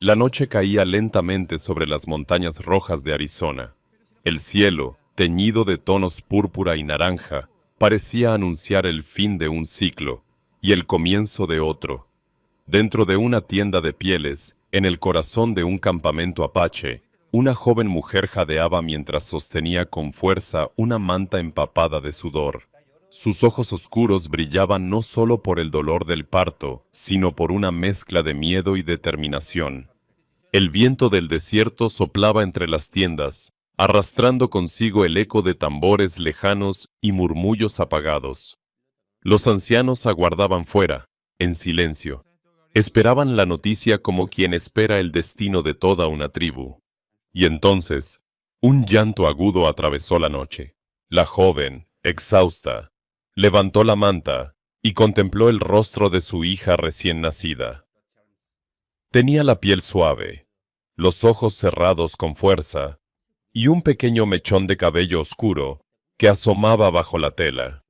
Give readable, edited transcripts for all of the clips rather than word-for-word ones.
La noche caía lentamente sobre las montañas rojas de Arizona. El cielo, teñido de tonos púrpura y naranja, parecía anunciar el fin de un ciclo y el comienzo de otro. Dentro de una tienda de pieles, en el corazón de un campamento apache, una joven mujer jadeaba mientras sostenía con fuerza una manta empapada de sudor. Sus ojos oscuros brillaban no solo por el dolor del parto, sino por una mezcla de miedo y determinación. El viento del desierto soplaba entre las tiendas, arrastrando consigo el eco de tambores lejanos y murmullos apagados. Los ancianos aguardaban fuera, en silencio. Esperaban la noticia como quien espera el destino de toda una tribu. Y entonces, un llanto agudo atravesó la noche. La joven, exhausta, levantó la manta y contempló el rostro de su hija recién nacida. Tenía la piel suave, los ojos cerrados con fuerza y un pequeño mechón de cabello oscuro que asomaba bajo la tela.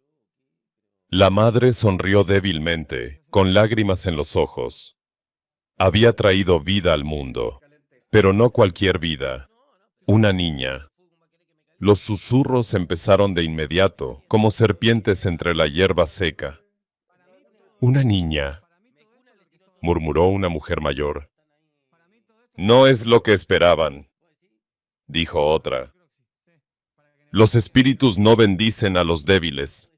La madre sonrió débilmente, con lágrimas en los ojos. Había traído vida al mundo, pero no cualquier vida, una niña. Los susurros empezaron de inmediato, como serpientes entre la hierba seca. «Una niña», murmuró una mujer mayor. «No es lo que esperaban», dijo otra. «Los espíritus no bendicen a los débiles»,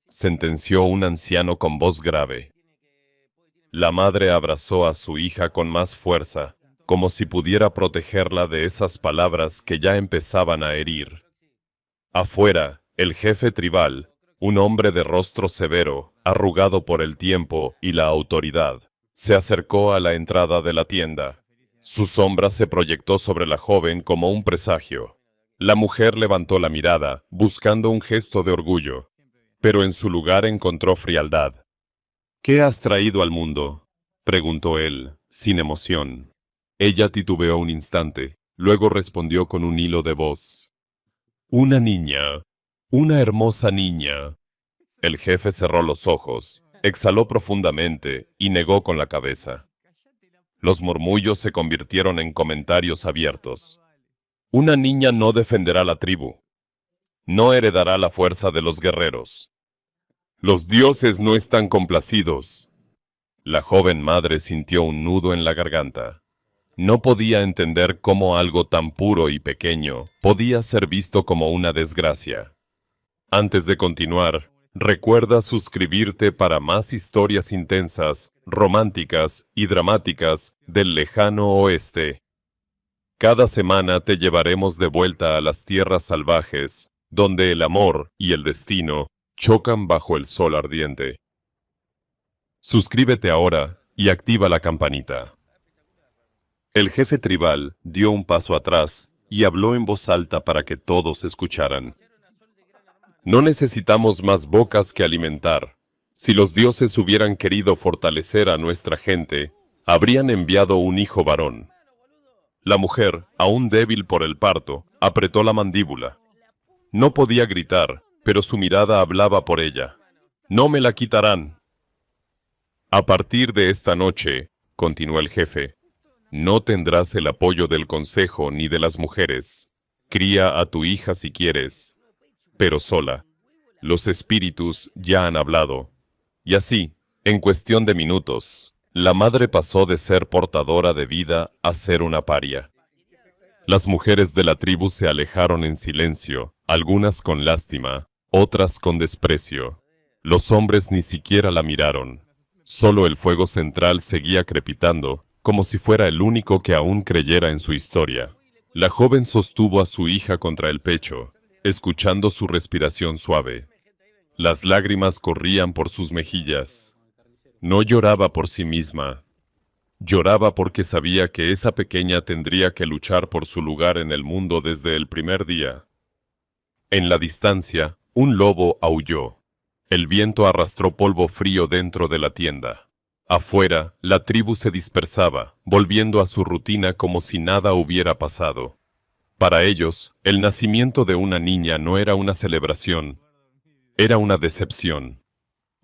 sentenció un anciano con voz grave. La madre abrazó a su hija con más fuerza, como si pudiera protegerla de esas palabras que ya empezaban a herir. Afuera, el jefe tribal, un hombre de rostro severo, arrugado por el tiempo y la autoridad, se acercó a la entrada de la tienda. Su sombra se proyectó sobre la joven como un presagio. La mujer levantó la mirada, buscando un gesto de orgullo, pero en su lugar encontró frialdad. «¿Qué has traído al mundo?», preguntó él, sin emoción. Ella titubeó un instante, luego respondió con un hilo de voz. «Una niña, una hermosa niña». El jefe cerró los ojos, exhaló profundamente y negó con la cabeza. Los murmullos se convirtieron en comentarios abiertos. «Una niña no defenderá la tribu. No heredará la fuerza de los guerreros. Los dioses no están complacidos». La joven madre sintió un nudo en la garganta. No podía entender cómo algo tan puro y pequeño podía ser visto como una desgracia. Antes de continuar, recuerda suscribirte para más historias intensas, románticas y dramáticas del lejano oeste. Cada semana te llevaremos de vuelta a las tierras salvajes, donde el amor y el destino chocan bajo el sol ardiente. Suscríbete ahora y activa la campanita. El jefe tribal dio un paso atrás y habló en voz alta para que todos escucharan. «No necesitamos más bocas que alimentar. Si los dioses hubieran querido fortalecer a nuestra gente, habrían enviado un hijo varón». La mujer, aún débil por el parto, apretó la mandíbula. No podía gritar, pero su mirada hablaba por ella. «No me la quitarán». «A partir de esta noche», continuó el jefe, «no tendrás el apoyo del consejo ni de las mujeres. Cría a tu hija si quieres, pero sola. Los espíritus ya han hablado». Y así, en cuestión de minutos, la madre pasó de ser portadora de vida a ser una paria. Las mujeres de la tribu se alejaron en silencio, algunas con lástima, otras con desprecio. Los hombres ni siquiera la miraron. Solo el fuego central seguía crepitando, como si fuera el único que aún creyera en su historia. La joven sostuvo a su hija contra el pecho, escuchando su respiración suave. Las lágrimas corrían por sus mejillas. No lloraba por sí misma. Lloraba porque sabía que esa pequeña tendría que luchar por su lugar en el mundo desde el primer día. En la distancia, un lobo aulló. El viento arrastró polvo frío dentro de la tienda. Afuera, la tribu se dispersaba, volviendo a su rutina como si nada hubiera pasado. Para ellos, el nacimiento de una niña no era una celebración, era una decepción.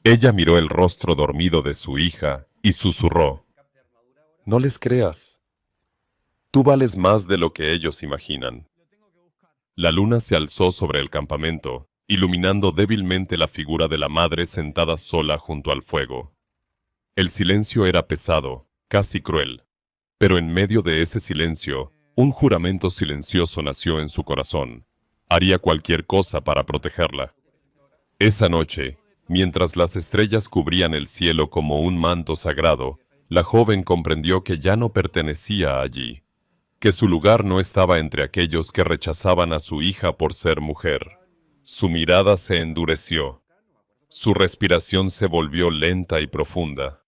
Ella miró el rostro dormido de su hija y susurró. «No les creas. Tú vales más de lo que ellos imaginan. La luna se alzó sobre el campamento, iluminando débilmente la figura de la madre sentada sola junto al fuego. El silencio era pesado, casi cruel. Pero en medio de ese silencio, un juramento silencioso nació en su corazón. Haría cualquier cosa para protegerla. Esa noche, mientras las estrellas cubrían el cielo como un manto sagrado, la joven comprendió que ya no pertenecía allí, que su lugar no estaba entre aquellos que rechazaban a su hija por ser mujer. Su mirada se endureció. Su respiración se volvió lenta y profunda.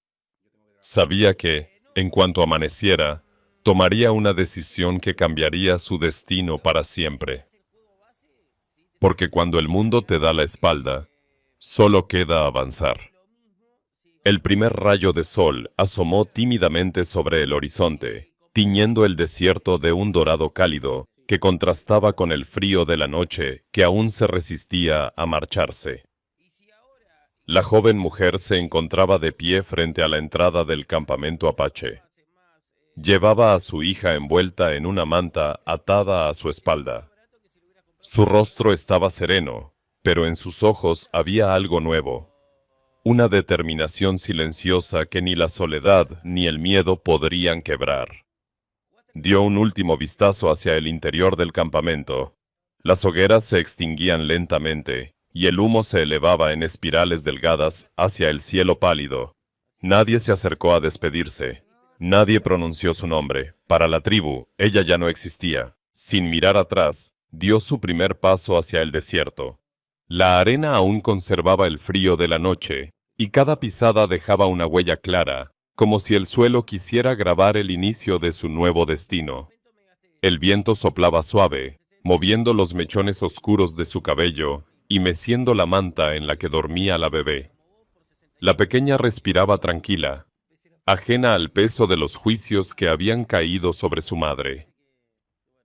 Sabía que, en cuanto amaneciera, tomaría una decisión que cambiaría su destino para siempre. Porque cuando el mundo te da la espalda, solo queda avanzar. El primer rayo de sol asomó tímidamente sobre el horizonte, tiñendo el desierto de un dorado cálido que contrastaba con el frío de la noche que aún se resistía a marcharse. La joven mujer se encontraba de pie frente a la entrada del campamento apache. Llevaba a su hija envuelta en una manta atada a su espalda. Su rostro estaba sereno, pero en sus ojos había algo nuevo. Una determinación silenciosa que ni la soledad ni el miedo podrían quebrar. Dio un último vistazo hacia el interior del campamento. Las hogueras se extinguían lentamente, y el humo se elevaba en espirales delgadas hacia el cielo pálido. Nadie se acercó a despedirse. Nadie pronunció su nombre. Para la tribu, ella ya no existía. Sin mirar atrás, dio su primer paso hacia el desierto. La arena aún conservaba el frío de la noche, y cada pisada dejaba una huella clara, como si el suelo quisiera grabar el inicio de su nuevo destino. El viento soplaba suave, moviendo los mechones oscuros de su cabello y meciendo la manta en la que dormía la bebé. La pequeña respiraba tranquila, ajena al peso de los juicios que habían caído sobre su madre.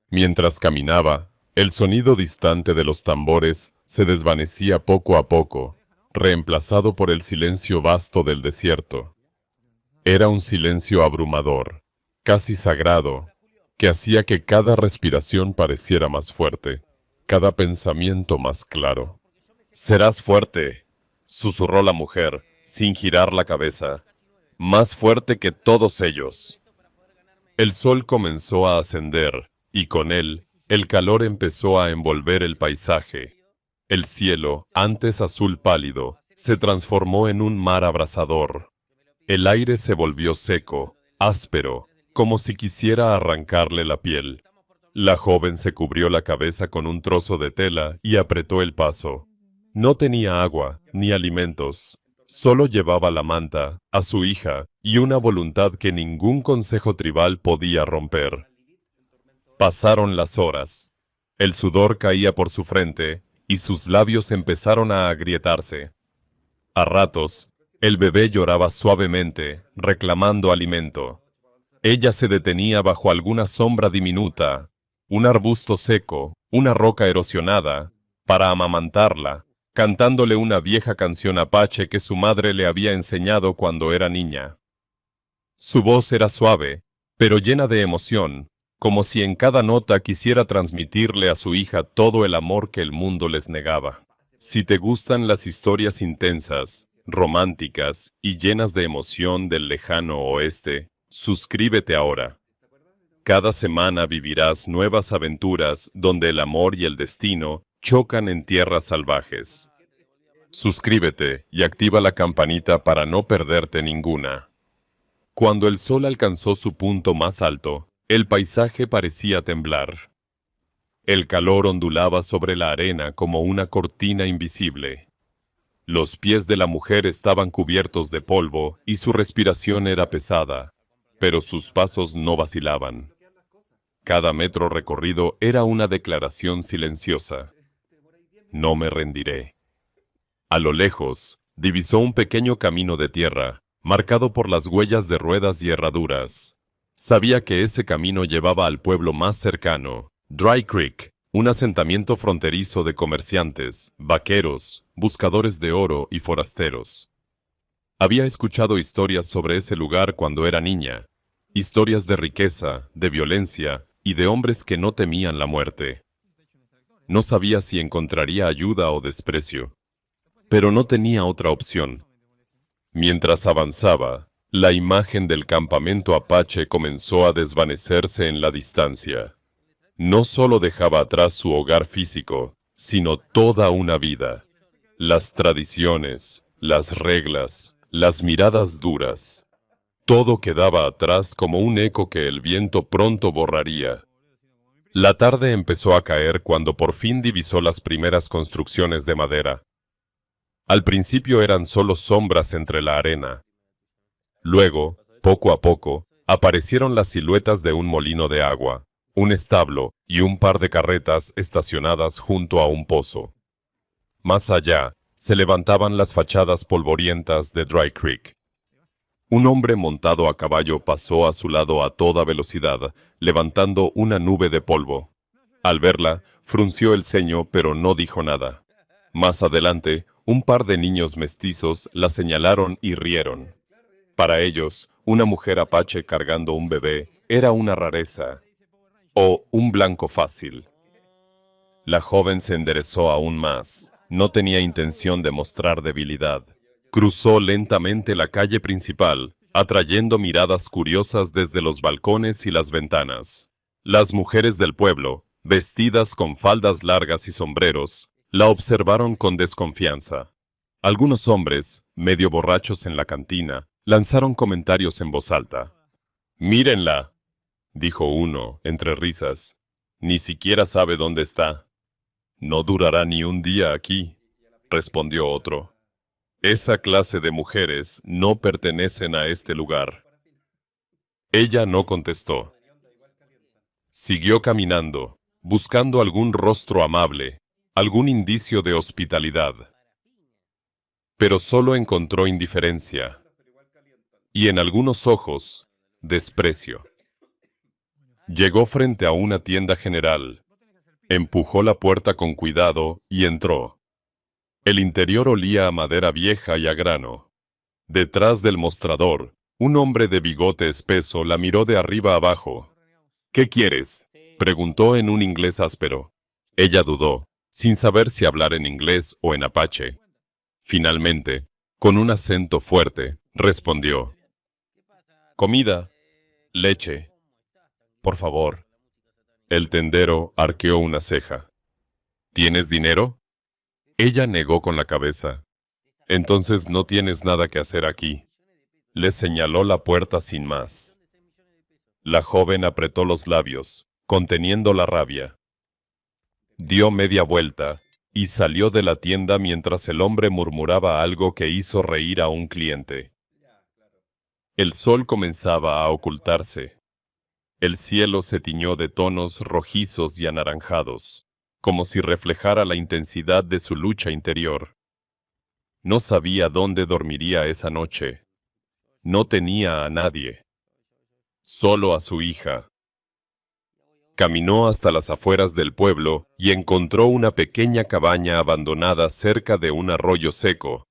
Mientras caminaba, el sonido distante de los tambores se desvanecía poco a poco, reemplazado por el silencio vasto del desierto. Era un silencio abrumador, casi sagrado, que hacía que cada respiración pareciera más fuerte, cada pensamiento más claro. «Serás fuerte», susurró la mujer, sin girar la cabeza, «más fuerte que todos ellos». El sol comenzó a ascender, y con él, el calor empezó a envolver el paisaje. El cielo, antes azul pálido, se transformó en un mar abrasador. El aire se volvió seco, áspero, como si quisiera arrancarle la piel. La joven se cubrió la cabeza con un trozo de tela y apretó el paso. No tenía agua, ni alimentos. Solo llevaba la manta, a su hija, y una voluntad que ningún consejo tribal podía romper. Pasaron las horas. El sudor caía por su frente, y sus labios empezaron a agrietarse. A ratos, el bebé lloraba suavemente, reclamando alimento. Ella se detenía bajo alguna sombra diminuta, un arbusto seco, una roca erosionada, para amamantarla, cantándole una vieja canción apache que su madre le había enseñado cuando era niña. Su voz era suave, pero llena de emoción, como si en cada nota quisiera transmitirle a su hija todo el amor que el mundo les negaba. Si te gustan las historias intensas, románticas y llenas de emoción del lejano oeste, suscríbete ahora. Cada semana vivirás nuevas aventuras donde el amor y el destino chocan en tierras salvajes. Suscríbete y activa la campanita para no perderte ninguna. Cuando el sol alcanzó su punto más alto, el paisaje parecía temblar. El calor ondulaba sobre la arena como una cortina invisible. Los pies de la mujer estaban cubiertos de polvo y su respiración era pesada, pero sus pasos no vacilaban. Cada metro recorrido era una declaración silenciosa. No me rendiré. A lo lejos, divisó un pequeño camino de tierra, marcado por las huellas de ruedas y herraduras. Sabía que ese camino llevaba al pueblo más cercano, Dry Creek, un asentamiento fronterizo de comerciantes, vaqueros, buscadores de oro y forasteros. Había escuchado historias sobre ese lugar cuando era niña. Historias de riqueza, de violencia y de hombres que no temían la muerte. No sabía si encontraría ayuda o desprecio, pero no tenía otra opción. Mientras avanzaba, la imagen del campamento apache comenzó a desvanecerse en la distancia. No solo dejaba atrás su hogar físico, sino toda una vida. Las tradiciones, las reglas, las miradas duras. Todo quedaba atrás como un eco que el viento pronto borraría. La tarde empezó a caer cuando por fin divisó las primeras construcciones de madera. Al principio eran solo sombras entre la arena. Luego, poco a poco, aparecieron las siluetas de un molino de agua, un establo y un par de carretas estacionadas junto a un pozo. Más allá, se levantaban las fachadas polvorientas de Dry Creek. Un hombre montado a caballo pasó a su lado a toda velocidad, levantando una nube de polvo. Al verla, frunció el ceño, pero no dijo nada. Más adelante, un par de niños mestizos la señalaron y rieron. Para ellos, una mujer apache cargando un bebé era una rareza, o un blanco fácil. La joven se enderezó aún más. No tenía intención de mostrar debilidad. Cruzó lentamente la calle principal, atrayendo miradas curiosas desde los balcones y las ventanas. Las mujeres del pueblo, vestidas con faldas largas y sombreros, la observaron con desconfianza. Algunos hombres, medio borrachos en la cantina, lanzaron comentarios en voz alta. «Mírenla», dijo uno, entre risas. «Ni siquiera sabe dónde está». «No durará ni un día aquí», respondió otro. «Esa clase de mujeres no pertenecen a este lugar». Ella no contestó. Siguió caminando, buscando algún rostro amable, algún indicio de hospitalidad. Pero solo encontró indiferencia. Y en algunos ojos, desprecio. Llegó frente a una tienda general. Empujó la puerta con cuidado y entró. El interior olía a madera vieja y a grano. Detrás del mostrador, un hombre de bigote espeso la miró de arriba abajo. «¿Qué quieres?», preguntó en un inglés áspero. Ella dudó, sin saber si hablar en inglés o en apache. Finalmente, con un acento fuerte, respondió. «Comida, leche, por favor». El tendero arqueó una ceja. «¿Tienes dinero?». Ella negó con la cabeza. «Entonces no tienes nada que hacer aquí». Le señaló la puerta sin más. La joven apretó los labios, conteniendo la rabia. Dio media vuelta y salió de la tienda mientras el hombre murmuraba algo que hizo reír a un cliente. El sol comenzaba a ocultarse. El cielo se tiñó de tonos rojizos y anaranjados, como si reflejara la intensidad de su lucha interior. No sabía dónde dormiría esa noche. No tenía a nadie. Solo a su hija. Caminó hasta las afueras del pueblo y encontró una pequeña cabaña abandonada cerca de un arroyo seco.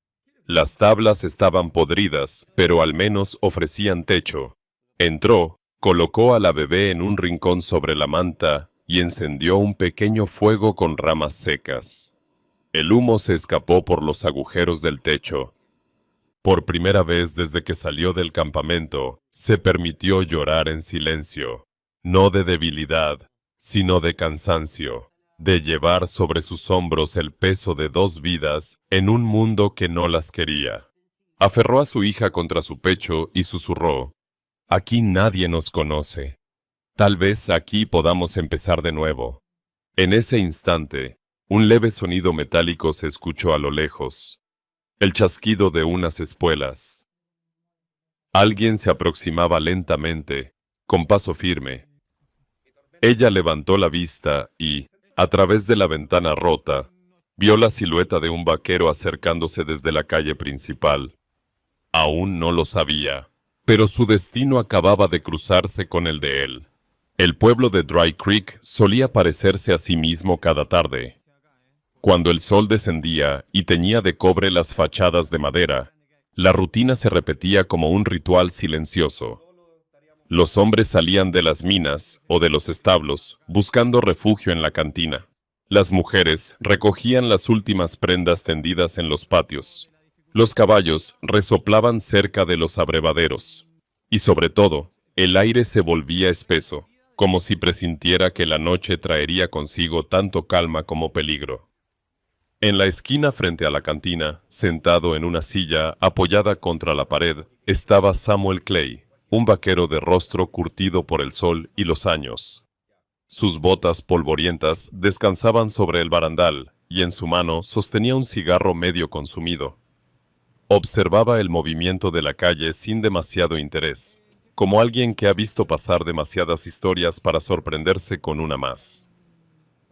Las tablas estaban podridas, pero al menos ofrecían techo. Entró, colocó a la bebé en un rincón sobre la manta y encendió un pequeño fuego con ramas secas. El humo se escapó por los agujeros del techo. Por primera vez desde que salió del campamento, se permitió llorar en silencio, no de debilidad, sino de cansancio, de llevar sobre sus hombros el peso de 2 vidas en un mundo que no las quería. Aferró a su hija contra su pecho y susurró, «Aquí nadie nos conoce. Tal vez aquí podamos empezar de nuevo». En ese instante, un leve sonido metálico se escuchó a lo lejos. El chasquido de unas espuelas. Alguien se aproximaba lentamente, con paso firme. Ella levantó la vista y, a través de la ventana rota, vio la silueta de un vaquero acercándose desde la calle principal. Aún no lo sabía, pero su destino acababa de cruzarse con el de él. El pueblo de Dry Creek solía parecerse a sí mismo cada tarde. Cuando el sol descendía y teñía de cobre las fachadas de madera, la rutina se repetía como un ritual silencioso. Los hombres salían de las minas o de los establos, buscando refugio en la cantina. Las mujeres recogían las últimas prendas tendidas en los patios. Los caballos resoplaban cerca de los abrevaderos. Y sobre todo, el aire se volvía espeso, como si presintiera que la noche traería consigo tanto calma como peligro. En la esquina frente a la cantina, sentado en una silla apoyada contra la pared, estaba Samuel Clay, un vaquero de rostro curtido por el sol y los años. Sus botas polvorientas descansaban sobre el barandal y en su mano sostenía un cigarro medio consumido. Observaba el movimiento de la calle sin demasiado interés, como alguien que ha visto pasar demasiadas historias para sorprenderse con una más.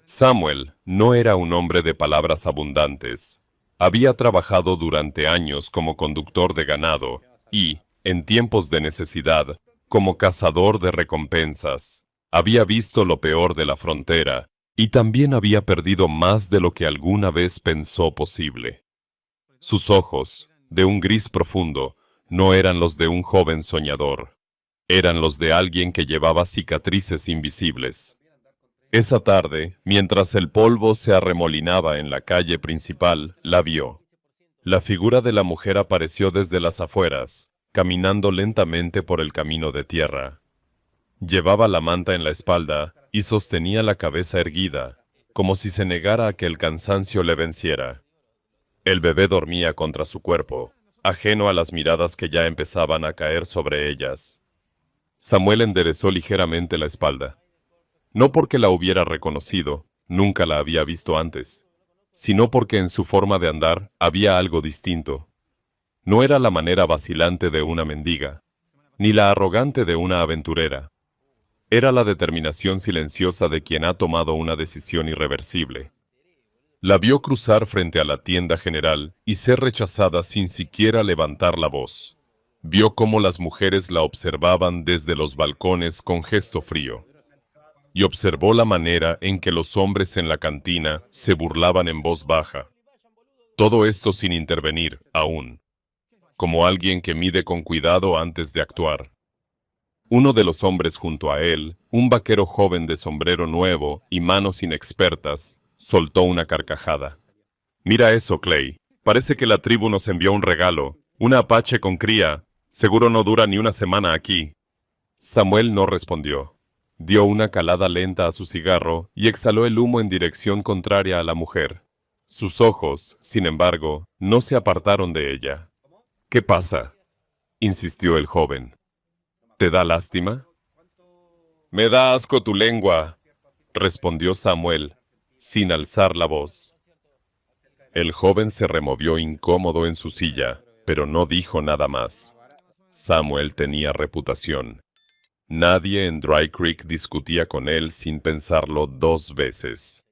Samuel no era un hombre de palabras abundantes. Había trabajado durante años como conductor de ganado y, en tiempos de necesidad, como cazador de recompensas. Había visto lo peor de la frontera y también había perdido más de lo que alguna vez pensó posible. Sus ojos, de un gris profundo, no eran los de un joven soñador. Eran los de alguien que llevaba cicatrices invisibles. Esa tarde, mientras el polvo se arremolinaba en la calle principal, la vio. La figura de la mujer apareció desde las afueras, caminando lentamente por el camino de tierra. Llevaba la manta en la espalda y sostenía la cabeza erguida, como si se negara a que el cansancio le venciera. El bebé dormía contra su cuerpo, ajeno a las miradas que ya empezaban a caer sobre ellas. Samuel enderezó ligeramente la espalda. No porque la hubiera reconocido, nunca la había visto antes, sino porque en su forma de andar había algo distinto. No era la manera vacilante de una mendiga, ni la arrogante de una aventurera. Era la determinación silenciosa de quien ha tomado una decisión irreversible. La vio cruzar frente a la tienda general y ser rechazada sin siquiera levantar la voz. Vio cómo las mujeres la observaban desde los balcones con gesto frío. Y observó la manera en que los hombres en la cantina se burlaban en voz baja. Todo esto sin intervenir, aún. Como alguien que mide con cuidado antes de actuar. Uno de los hombres junto a él, un vaquero joven de sombrero nuevo y manos inexpertas, soltó una carcajada. «Mira eso, Clay. Parece que la tribu nos envió un regalo. Una apache con cría. Seguro no dura ni una semana aquí». Samuel no respondió. Dio una calada lenta a su cigarro y exhaló el humo en dirección contraria a la mujer. Sus ojos, sin embargo, no se apartaron de ella. «¿Qué pasa?», insistió el joven. «¿Te da lástima?». «Me da asco tu lengua», respondió Samuel, sin alzar la voz. El joven se removió incómodo en su silla, pero no dijo nada más. Samuel tenía reputación. Nadie en Dry Creek discutía con él sin pensarlo 2 veces.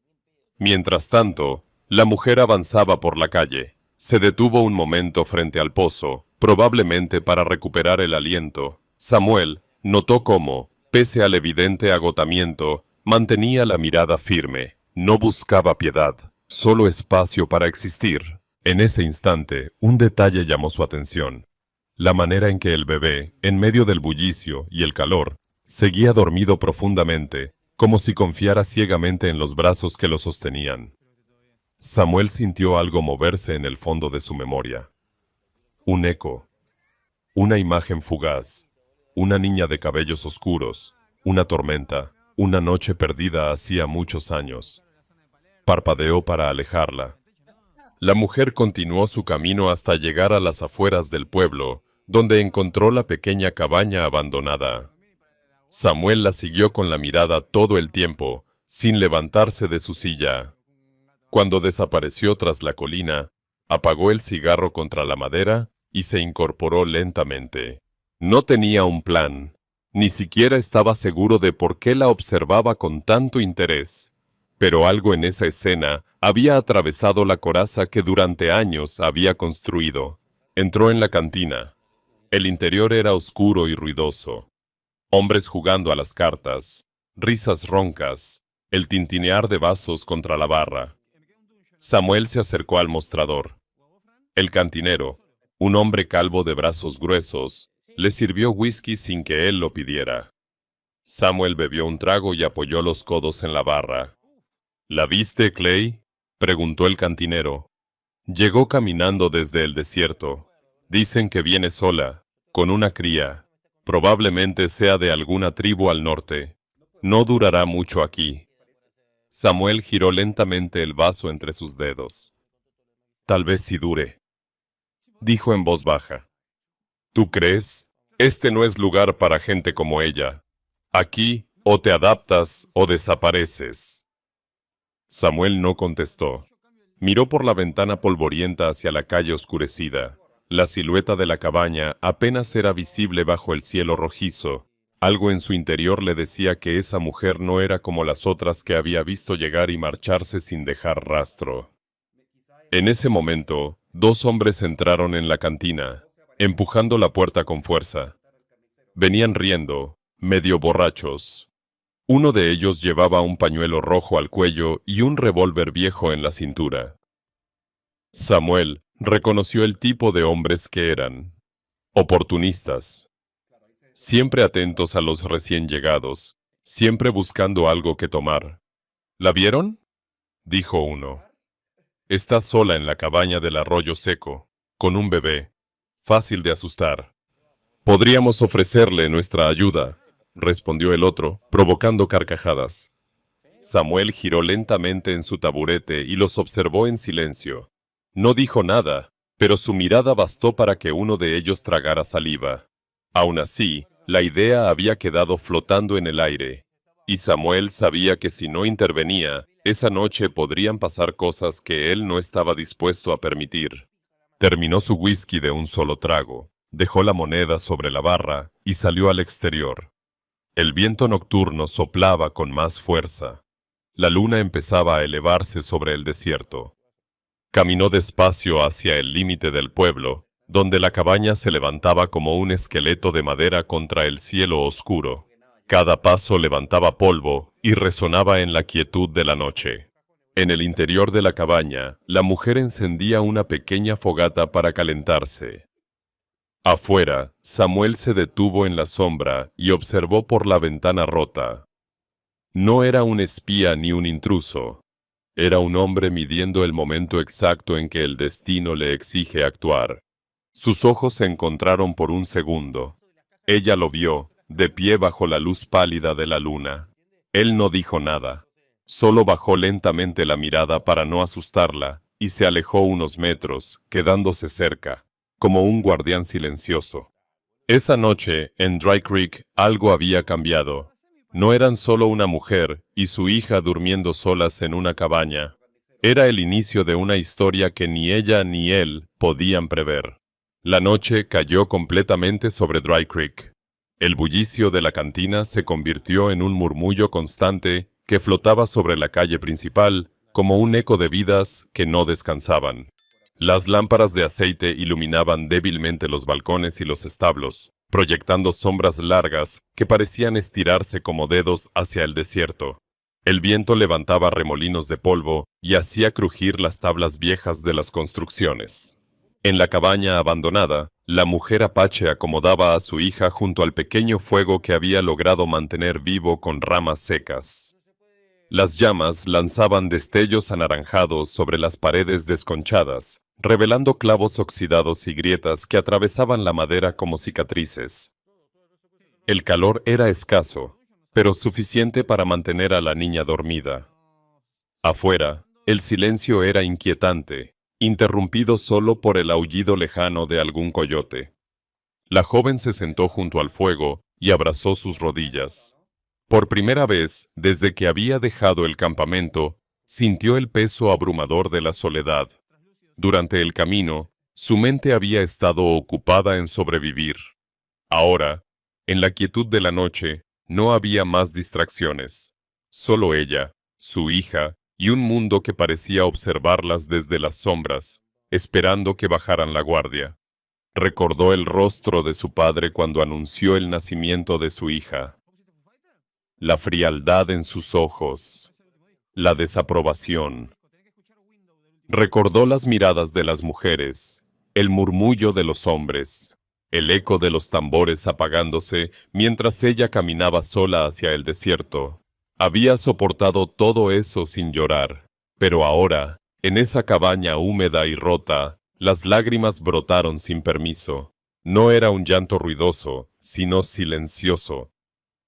Mientras tanto, la mujer avanzaba por la calle. Se detuvo un momento frente al pozo, probablemente para recuperar el aliento. Samuel notó cómo, pese al evidente agotamiento, mantenía la mirada firme. No buscaba piedad, solo espacio para existir. En ese instante, un detalle llamó su atención. La manera en que el bebé, en medio del bullicio y el calor, seguía dormido profundamente, como si confiara ciegamente en los brazos que lo sostenían. Samuel sintió algo moverse en el fondo de su memoria. Un eco, una imagen fugaz, una niña de cabellos oscuros, una tormenta, una noche perdida hacía muchos años. Parpadeó para alejarla. La mujer continuó su camino hasta llegar a las afueras del pueblo, donde encontró la pequeña cabaña abandonada. Samuel la siguió con la mirada todo el tiempo, sin levantarse de su silla. Cuando desapareció tras la colina, apagó el cigarro contra la madera y se incorporó lentamente. No tenía un plan, ni siquiera estaba seguro de por qué la observaba con tanto interés. Pero algo en esa escena había atravesado la coraza que durante años había construido. Entró en la cantina. El interior era oscuro y ruidoso. Hombres jugando a las cartas, risas roncas, el tintinear de vasos contra la barra. Samuel se acercó al mostrador. El cantinero, un hombre calvo de brazos gruesos, Le sirvió whisky sin que él lo pidiera. Samuel bebió un trago y apoyó los codos en la barra. ¿La viste, Clay?, preguntó el cantinero. Llegó caminando desde el desierto. Dicen que viene sola, con una cría. Probablemente sea de alguna tribu al norte. No durará mucho aquí. Samuel giró lentamente el vaso entre sus dedos. Tal vez sí dure, dijo en voz baja. ¿Tú crees? Este no es lugar para gente como ella. Aquí, o te adaptas o desapareces. Samuel no contestó. Miró por la ventana polvorienta hacia la calle oscurecida. La silueta de la cabaña apenas era visible bajo el cielo rojizo. Algo en su interior le decía que esa mujer no era como las otras que había visto llegar y marcharse sin dejar rastro. En ese momento, dos hombres entraron en la cantina, empujando la puerta con fuerza. Venían riendo, medio borrachos. Uno de ellos llevaba un pañuelo rojo al cuello y un revólver viejo en la cintura. Samuel reconoció el tipo de hombres que eran. Oportunistas. Siempre atentos a los recién llegados, siempre buscando algo que tomar. ¿La vieron?, dijo uno. Está sola en la cabaña del arroyo seco, con un bebé. Fácil de asustar. Podríamos ofrecerle nuestra ayuda, respondió el otro, provocando carcajadas. Samuel giró lentamente en su taburete y los observó en silencio. No dijo nada, pero su mirada bastó para que uno de ellos tragara saliva. Aún así, la idea había quedado flotando en el aire, y Samuel sabía que si no intervenía, esa noche podrían pasar cosas que él no estaba dispuesto a permitir. Terminó su whisky de un solo trago, dejó la moneda sobre la barra y salió al exterior. El viento nocturno soplaba con más fuerza. La luna empezaba a elevarse sobre el desierto. Caminó despacio hacia el límite del pueblo, donde la cabaña se levantaba como un esqueleto de madera contra el cielo oscuro. Cada paso levantaba polvo y resonaba en la quietud de la noche. En el interior de la cabaña, la mujer encendía una pequeña fogata para calentarse. Afuera, Samuel se detuvo en la sombra y observó por la ventana rota. No era un espía ni un intruso. Era un hombre midiendo el momento exacto en que el destino le exige actuar. Sus ojos se encontraron por un segundo. Ella lo vio, de pie bajo la luz pálida de la luna. Él no dijo nada. Solo bajó lentamente la mirada para no asustarla, y se alejó unos metros, quedándose cerca, como un guardián silencioso. Esa noche, en Dry Creek, algo había cambiado. No eran solo una mujer y su hija durmiendo solas en una cabaña. Era el inicio de una historia que ni ella ni él podían prever. La noche cayó completamente sobre Dry Creek. El bullicio de la cantina se convirtió en un murmullo constante que flotaba sobre la calle principal como un eco de vidas que no descansaban. Las lámparas de aceite iluminaban débilmente los balcones y los establos, proyectando sombras largas que parecían estirarse como dedos hacia el desierto. El viento levantaba remolinos de polvo y hacía crujir las tablas viejas de las construcciones. En la cabaña abandonada, la mujer apache acomodaba a su hija junto al pequeño fuego que había logrado mantener vivo con ramas secas. Las llamas lanzaban destellos anaranjados sobre las paredes desconchadas, revelando clavos oxidados y grietas que atravesaban la madera como cicatrices. El calor era escaso, pero suficiente para mantener a la niña dormida. Afuera, el silencio era inquietante, interrumpido solo por el aullido lejano de algún coyote. La joven se sentó junto al fuego y abrazó sus rodillas. Por primera vez, desde que había dejado el campamento, sintió el peso abrumador de la soledad. Durante el camino, su mente había estado ocupada en sobrevivir. Ahora, en la quietud de la noche, no había más distracciones. Solo ella, su hija, y un mundo que parecía observarlas desde las sombras, esperando que bajaran la guardia. Recordó el rostro de su padre cuando anunció el nacimiento de su hija. La frialdad en sus ojos, la desaprobación. Recordó las miradas de las mujeres, el murmullo de los hombres. el eco de los tambores apagándose mientras ella caminaba sola hacia el desierto. Había soportado todo eso sin llorar, pero ahora, en esa cabaña húmeda y rota, las lágrimas brotaron sin permiso. No era un llanto ruidoso, sino silencioso.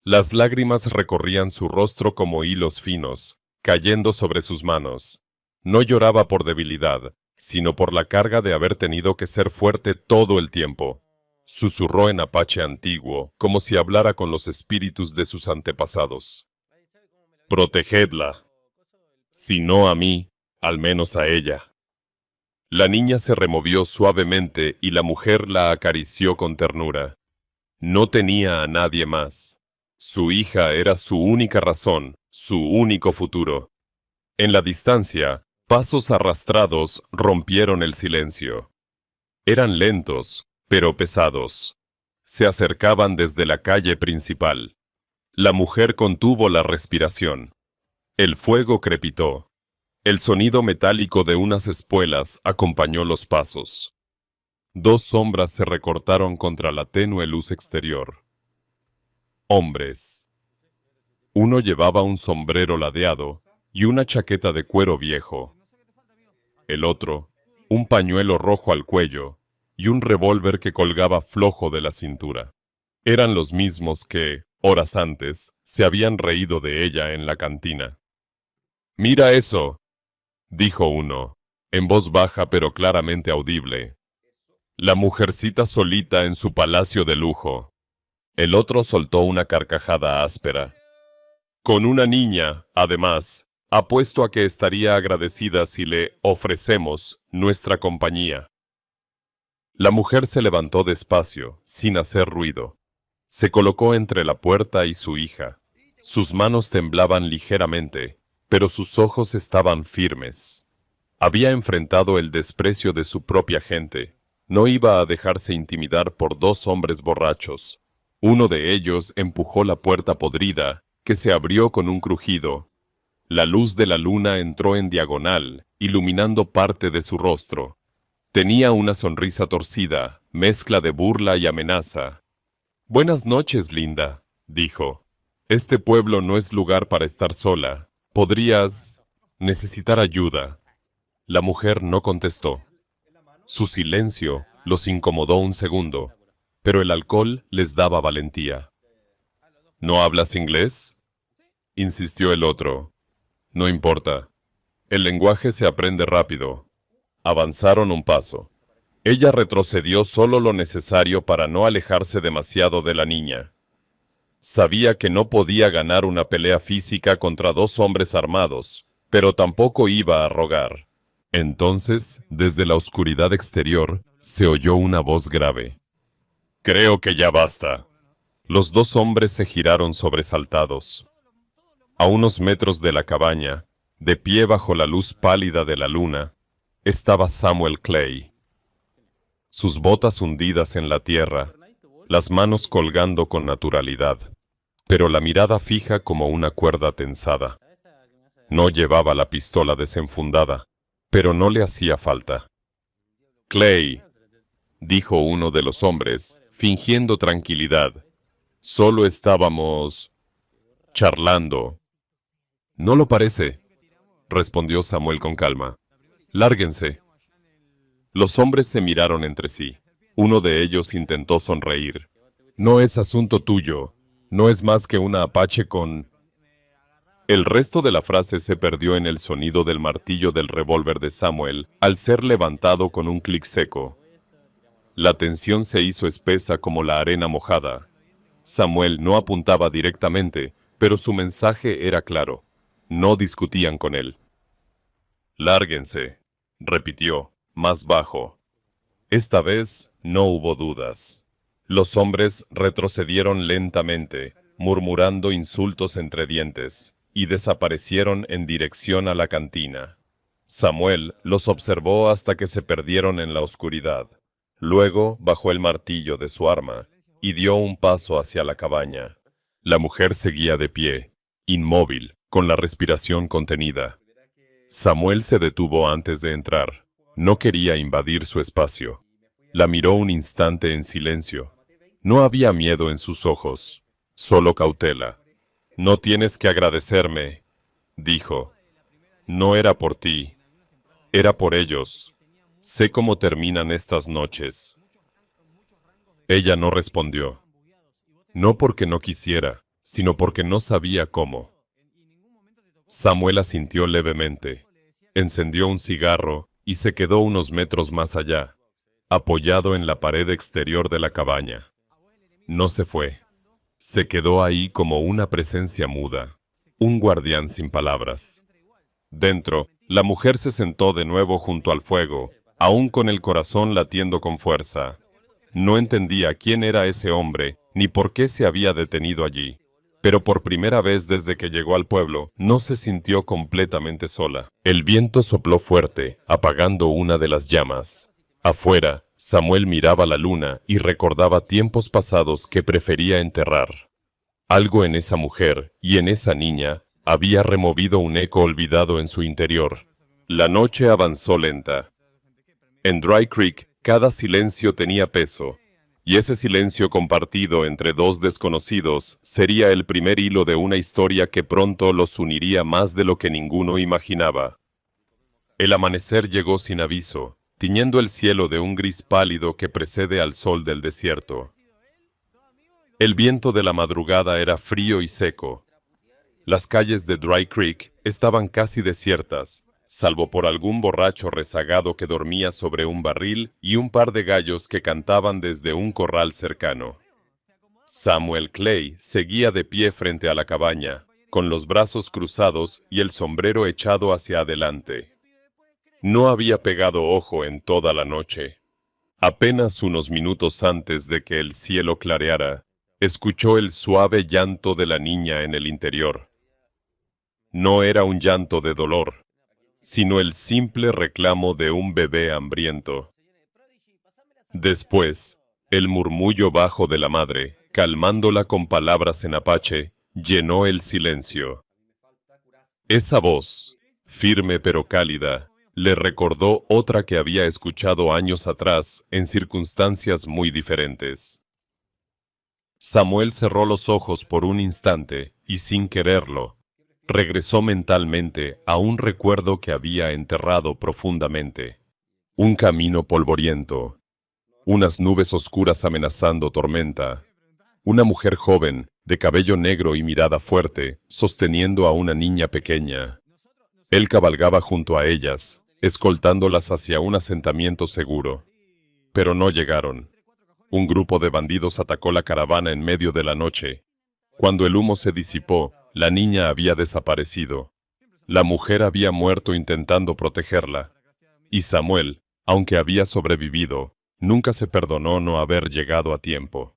Las lágrimas recorrían su rostro como hilos finos, cayendo sobre sus manos. No lloraba por debilidad, sino por la carga de haber tenido que ser fuerte todo el tiempo. Susurró en apache antiguo, como si hablara con los espíritus de sus antepasados. Protegedla. Si no a mí, al menos a ella. La niña se removió suavemente y la mujer la acarició con ternura. No tenía a nadie más. Su hija era su única razón, su único futuro. En la distancia, pasos arrastrados rompieron el silencio. Eran lentos, pero pesados. Se acercaban desde la calle principal. La mujer contuvo la respiración. El fuego crepitó. El sonido metálico de unas espuelas acompañó los pasos. Dos sombras se recortaron contra la tenue luz exterior. Hombres. Uno llevaba un sombrero ladeado y una chaqueta de cuero viejo. El otro, un pañuelo rojo al cuello y un revólver que colgaba flojo de la cintura. Eran los mismos que, horas antes, se habían reído de ella en la cantina. «¡Mira eso!», dijo uno, en voz baja pero claramente audible. «La mujercita solita en su palacio de lujo». El otro soltó una carcajada áspera. «Con una niña, además, apuesto a que estaría agradecida si le ofrecemos nuestra compañía». La mujer se levantó despacio, sin hacer ruido. Se colocó entre la puerta y su hija. Sus manos temblaban ligeramente, pero sus ojos estaban firmes. Había enfrentado el desprecio de su propia gente. No iba a dejarse intimidar por dos hombres borrachos. Uno de ellos empujó la puerta podrida, que se abrió con un crujido. La luz de la luna entró en diagonal, iluminando parte de su rostro. Tenía una sonrisa torcida, mezcla de burla y amenaza. «Buenas noches, linda», dijo. «Este pueblo no es lugar para estar sola. Podrías necesitar ayuda». La mujer no contestó. Su silencio los incomodó un segundo, pero el alcohol les daba valentía. «¿No hablas inglés?», insistió el otro. «No importa. El lenguaje se aprende rápido». Avanzaron un paso. Ella retrocedió solo lo necesario para no alejarse demasiado de la niña. Sabía que no podía ganar una pelea física contra dos hombres armados, pero tampoco iba a rogar. Entonces, desde la oscuridad exterior, se oyó una voz grave. «Creo que ya basta». Los dos hombres se giraron sobresaltados. A unos metros de la cabaña, de pie bajo la luz pálida de la luna, estaba Samuel Clay. Sus botas hundidas en la tierra, las manos colgando con naturalidad, pero la mirada fija como una cuerda tensada. No llevaba la pistola desenfundada, pero no le hacía falta. «Clay», dijo uno de los hombres, fingiendo tranquilidad. «Solo estábamos charlando». «No lo parece», respondió Samuel con calma. «Lárguense». Los hombres se miraron entre sí. Uno de ellos intentó sonreír. «No es asunto tuyo. No es más que una apache con...». El resto de la frase se perdió en el sonido del martillo del revólver de Samuel al ser levantado con un clic seco. La tensión se hizo espesa como la arena mojada. Samuel no apuntaba directamente, pero su mensaje era claro. No discutían con él. «Lárguense», repitió, más bajo. Esta vez no hubo dudas. Los hombres retrocedieron lentamente, murmurando insultos entre dientes, y desaparecieron en dirección a la cantina. Samuel los observó hasta que se perdieron en la oscuridad. Luego bajó el martillo de su arma y dio un paso hacia la cabaña. La mujer seguía de pie, inmóvil, con la respiración contenida. Samuel se detuvo antes de entrar. No quería invadir su espacio. La miró un instante en silencio. No había miedo en sus ojos, solo cautela. «No tienes que agradecerme», dijo. «No era por ti, era por ellos. Sé cómo terminan estas noches». Ella no respondió. No porque no quisiera, sino porque no sabía cómo. Samuel asintió levemente, encendió un cigarro y se quedó unos metros más allá, apoyado en la pared exterior de la cabaña. No se fue. Se quedó ahí como una presencia muda, un guardián sin palabras. Dentro, la mujer se sentó de nuevo junto al fuego, aún con el corazón latiendo con fuerza. No entendía quién era ese hombre, ni por qué se había detenido allí. Pero por primera vez desde que llegó al pueblo, no se sintió completamente sola. El viento sopló fuerte, apagando una de las llamas. Afuera, Samuel miraba la luna y recordaba tiempos pasados que prefería enterrar. Algo en esa mujer y en esa niña había removido un eco olvidado en su interior. La noche avanzó lenta. En Dry Creek, cada silencio tenía peso, y ese silencio compartido entre dos desconocidos sería el primer hilo de una historia que pronto los uniría más de lo que ninguno imaginaba. El amanecer llegó sin aviso, tiñendo el cielo de un gris pálido que precede al sol del desierto. El viento de la madrugada era frío y seco. Las calles de Dry Creek estaban casi desiertas, salvo por algún borracho rezagado que dormía sobre un barril y un par de gallos que cantaban desde un corral cercano. Samuel Clay seguía de pie frente a la cabaña, con los brazos cruzados y el sombrero echado hacia adelante. No había pegado ojo en toda la noche. Apenas unos minutos antes de que el cielo clareara, escuchó el suave llanto de la niña en el interior. No era un llanto de dolor, sino el simple reclamo de un bebé hambriento. Después, el murmullo bajo de la madre, calmándola con palabras en apache, llenó el silencio. Esa voz, firme pero cálida, le recordó otra que había escuchado años atrás en circunstancias muy diferentes. Samuel cerró los ojos por un instante y sin quererlo, regresó mentalmente a un recuerdo que había enterrado profundamente. Un camino polvoriento, unas nubes oscuras amenazando tormenta, una mujer joven, de cabello negro y mirada fuerte, sosteniendo a una niña pequeña. Él cabalgaba junto a ellas, escoltándolas hacia un asentamiento seguro. Pero no llegaron. Un grupo de bandidos atacó la caravana en medio de la noche. Cuando el humo se disipó, la niña había desaparecido. La mujer había muerto intentando protegerla. Y Samuel, aunque había sobrevivido, nunca se perdonó no haber llegado a tiempo.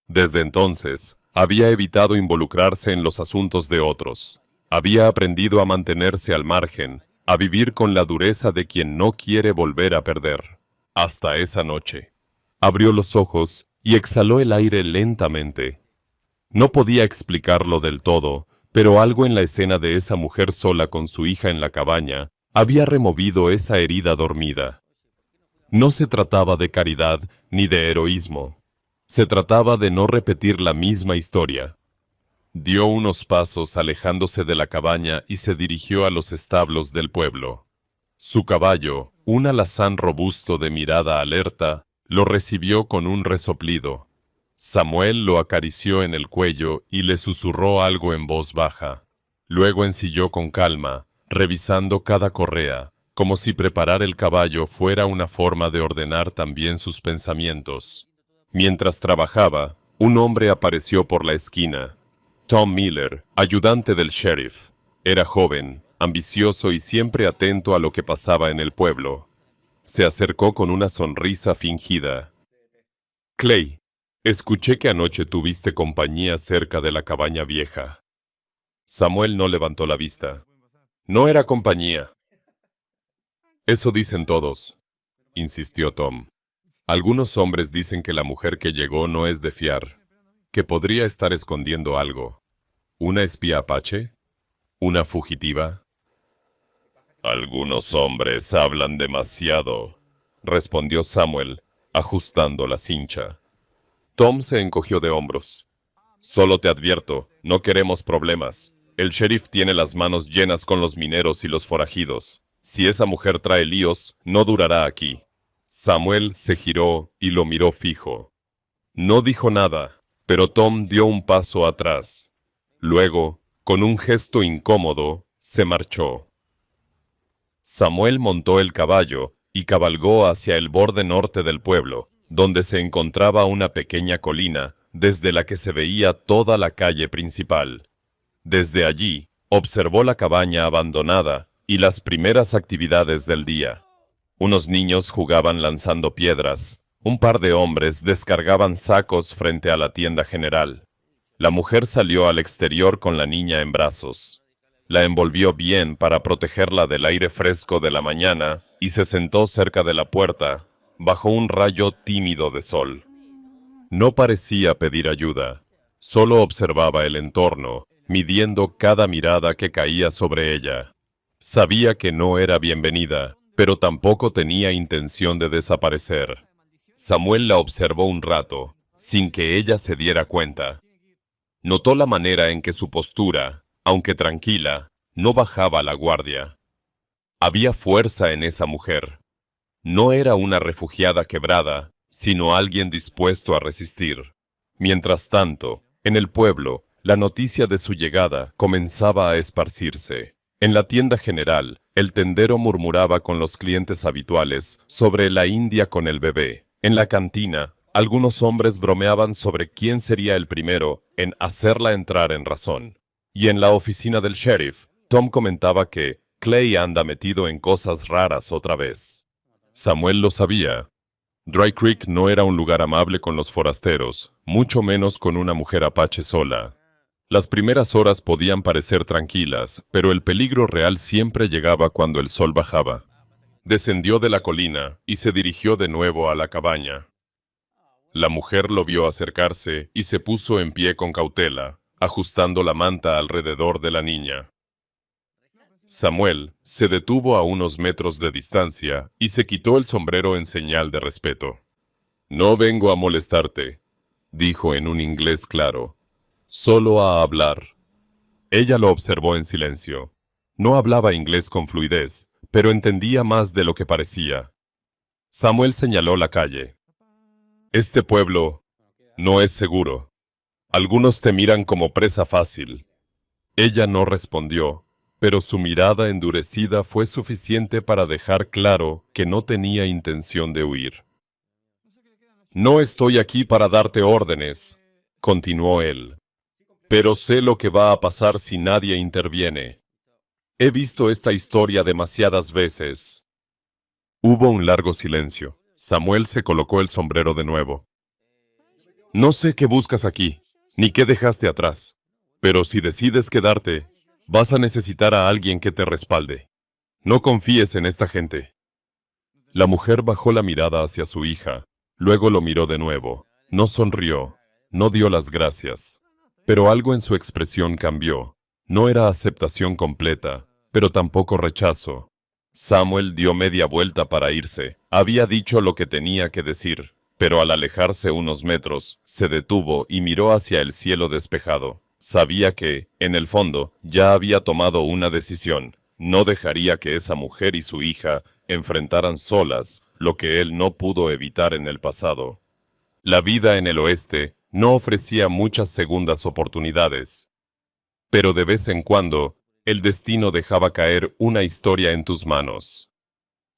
Desde entonces, había evitado involucrarse en los asuntos de otros. Había aprendido a mantenerse al margen, a vivir con la dureza de quien no quiere volver a perder. Hasta esa noche. Abrió los ojos y exhaló el aire lentamente. No podía explicarlo del todo, pero algo en la escena de esa mujer sola con su hija en la cabaña había removido esa herida dormida. No se trataba de caridad ni de heroísmo. Se trataba de no repetir la misma historia. Dio unos pasos alejándose de la cabaña y se dirigió a los establos del pueblo. Su caballo, un alazán robusto de mirada alerta, lo recibió con un resoplido. Samuel lo acarició en el cuello y le susurró algo en voz baja. Luego ensilló con calma, revisando cada correa, como si preparar el caballo fuera una forma de ordenar también sus pensamientos. Mientras trabajaba, un hombre apareció por la esquina. Tom Miller, ayudante del sheriff. Era joven, ambicioso y siempre atento a lo que pasaba en el pueblo. Se acercó con una sonrisa fingida. «Clay, escuché que anoche tuviste compañía cerca de la cabaña vieja». Samuel no levantó la vista. «No era compañía». «Eso dicen todos», insistió Tom. «Algunos hombres dicen que la mujer que llegó no es de fiar, que podría estar escondiendo algo. ¿Una espía apache? ¿Una fugitiva?» «Algunos hombres hablan demasiado», respondió Samuel, ajustando la cincha. Tom se encogió de hombros. Solo te advierto, no queremos problemas. El sheriff tiene las manos llenas con los mineros y los forajidos. Si esa mujer trae líos, no durará aquí. Samuel se giró y lo miró fijo. No dijo nada, pero Tom dio un paso atrás. Luego, con un gesto incómodo, se marchó. Samuel montó el caballo y cabalgó hacia el borde norte del pueblo, donde se encontraba una pequeña colina, desde la que se veía toda la calle principal. Desde allí, observó la cabaña abandonada y las primeras actividades del día. Unos niños jugaban lanzando piedras. Un par de hombres descargaban sacos frente a la tienda general. La mujer salió al exterior con la niña en brazos. La envolvió bien para protegerla del aire fresco de la mañana y se sentó cerca de la puerta, bajo un rayo tímido de sol. No parecía pedir ayuda, solo observaba el entorno, midiendo cada mirada que caía sobre ella. Sabía que no era bienvenida, pero tampoco tenía intención de desaparecer. Samuel la observó un rato, sin que ella se diera cuenta. Notó la manera en que su postura, aunque tranquila, no bajaba la guardia. Había fuerza en esa mujer. No era una refugiada quebrada, sino alguien dispuesto a resistir. Mientras tanto, en el pueblo, la noticia de su llegada comenzaba a esparcirse. En la tienda general, el tendero murmuraba con los clientes habituales sobre la india con el bebé. En la cantina, algunos hombres bromeaban sobre quién sería el primero en hacerla entrar en razón. Y en la oficina del sheriff, Tom comentaba que Clay anda metido en cosas raras otra vez. Samuel lo sabía. Dry Creek no era un lugar amable con los forasteros, mucho menos con una mujer apache sola. Las primeras horas podían parecer tranquilas, pero el peligro real siempre llegaba cuando el sol bajaba. Descendió de la colina y se dirigió de nuevo a la cabaña. La mujer lo vio acercarse y se puso en pie con cautela, ajustando la manta alrededor de la niña. Samuel se detuvo a unos metros de distancia y se quitó el sombrero en señal de respeto. «No vengo a molestarte», dijo en un inglés claro, «solo a hablar». Ella lo observó en silencio. No hablaba inglés con fluidez, pero entendía más de lo que parecía. Samuel señaló la calle. «Este pueblo no es seguro. Algunos te miran como presa fácil». Ella no respondió, pero su mirada endurecida fue suficiente para dejar claro que no tenía intención de huir. «No estoy aquí para darte órdenes», continuó él, «pero sé lo que va a pasar si nadie interviene. He visto esta historia demasiadas veces». Hubo un largo silencio. Samuel se colocó el sombrero de nuevo. «No sé qué buscas aquí, ni qué dejaste atrás, pero si decides quedarte, vas a necesitar a alguien que te respalde. No confíes en esta gente». La mujer bajó la mirada hacia su hija, luego lo miró de nuevo. No sonrió, no dio las gracias, pero algo en su expresión cambió. No era aceptación completa, pero tampoco rechazo. Samuel dio media vuelta para irse. Había dicho lo que tenía que decir, pero al alejarse unos metros, se detuvo y miró hacia el cielo despejado. Sabía que, en el fondo, ya había tomado una decisión. No dejaría que esa mujer y su hija enfrentaran solas lo que él no pudo evitar en el pasado. La vida en el oeste no ofrecía muchas segundas oportunidades, pero de vez en cuando, el destino dejaba caer una historia en tus manos.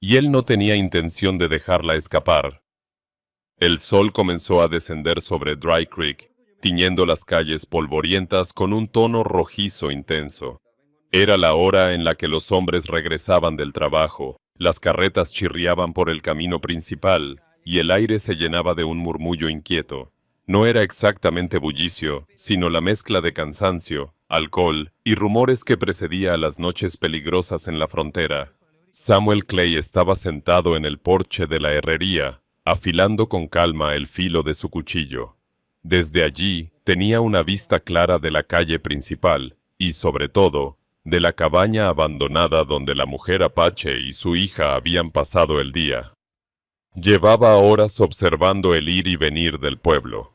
Y él no tenía intención de dejarla escapar. El sol comenzó a descender sobre Dry Creek, tiñendo las calles polvorientas con un tono rojizo intenso. Era la hora en la que los hombres regresaban del trabajo, las carretas chirriaban por el camino principal, y el aire se llenaba de un murmullo inquieto. No era exactamente bullicio, sino la mezcla de cansancio, alcohol y rumores que precedía a las noches peligrosas en la frontera. Samuel Clay estaba sentado en el porche de la herrería, afilando con calma el filo de su cuchillo. Desde allí tenía una vista clara de la calle principal y, sobre todo, de la cabaña abandonada donde la mujer apache y su hija habían pasado el día. Llevaba horas observando el ir y venir del pueblo.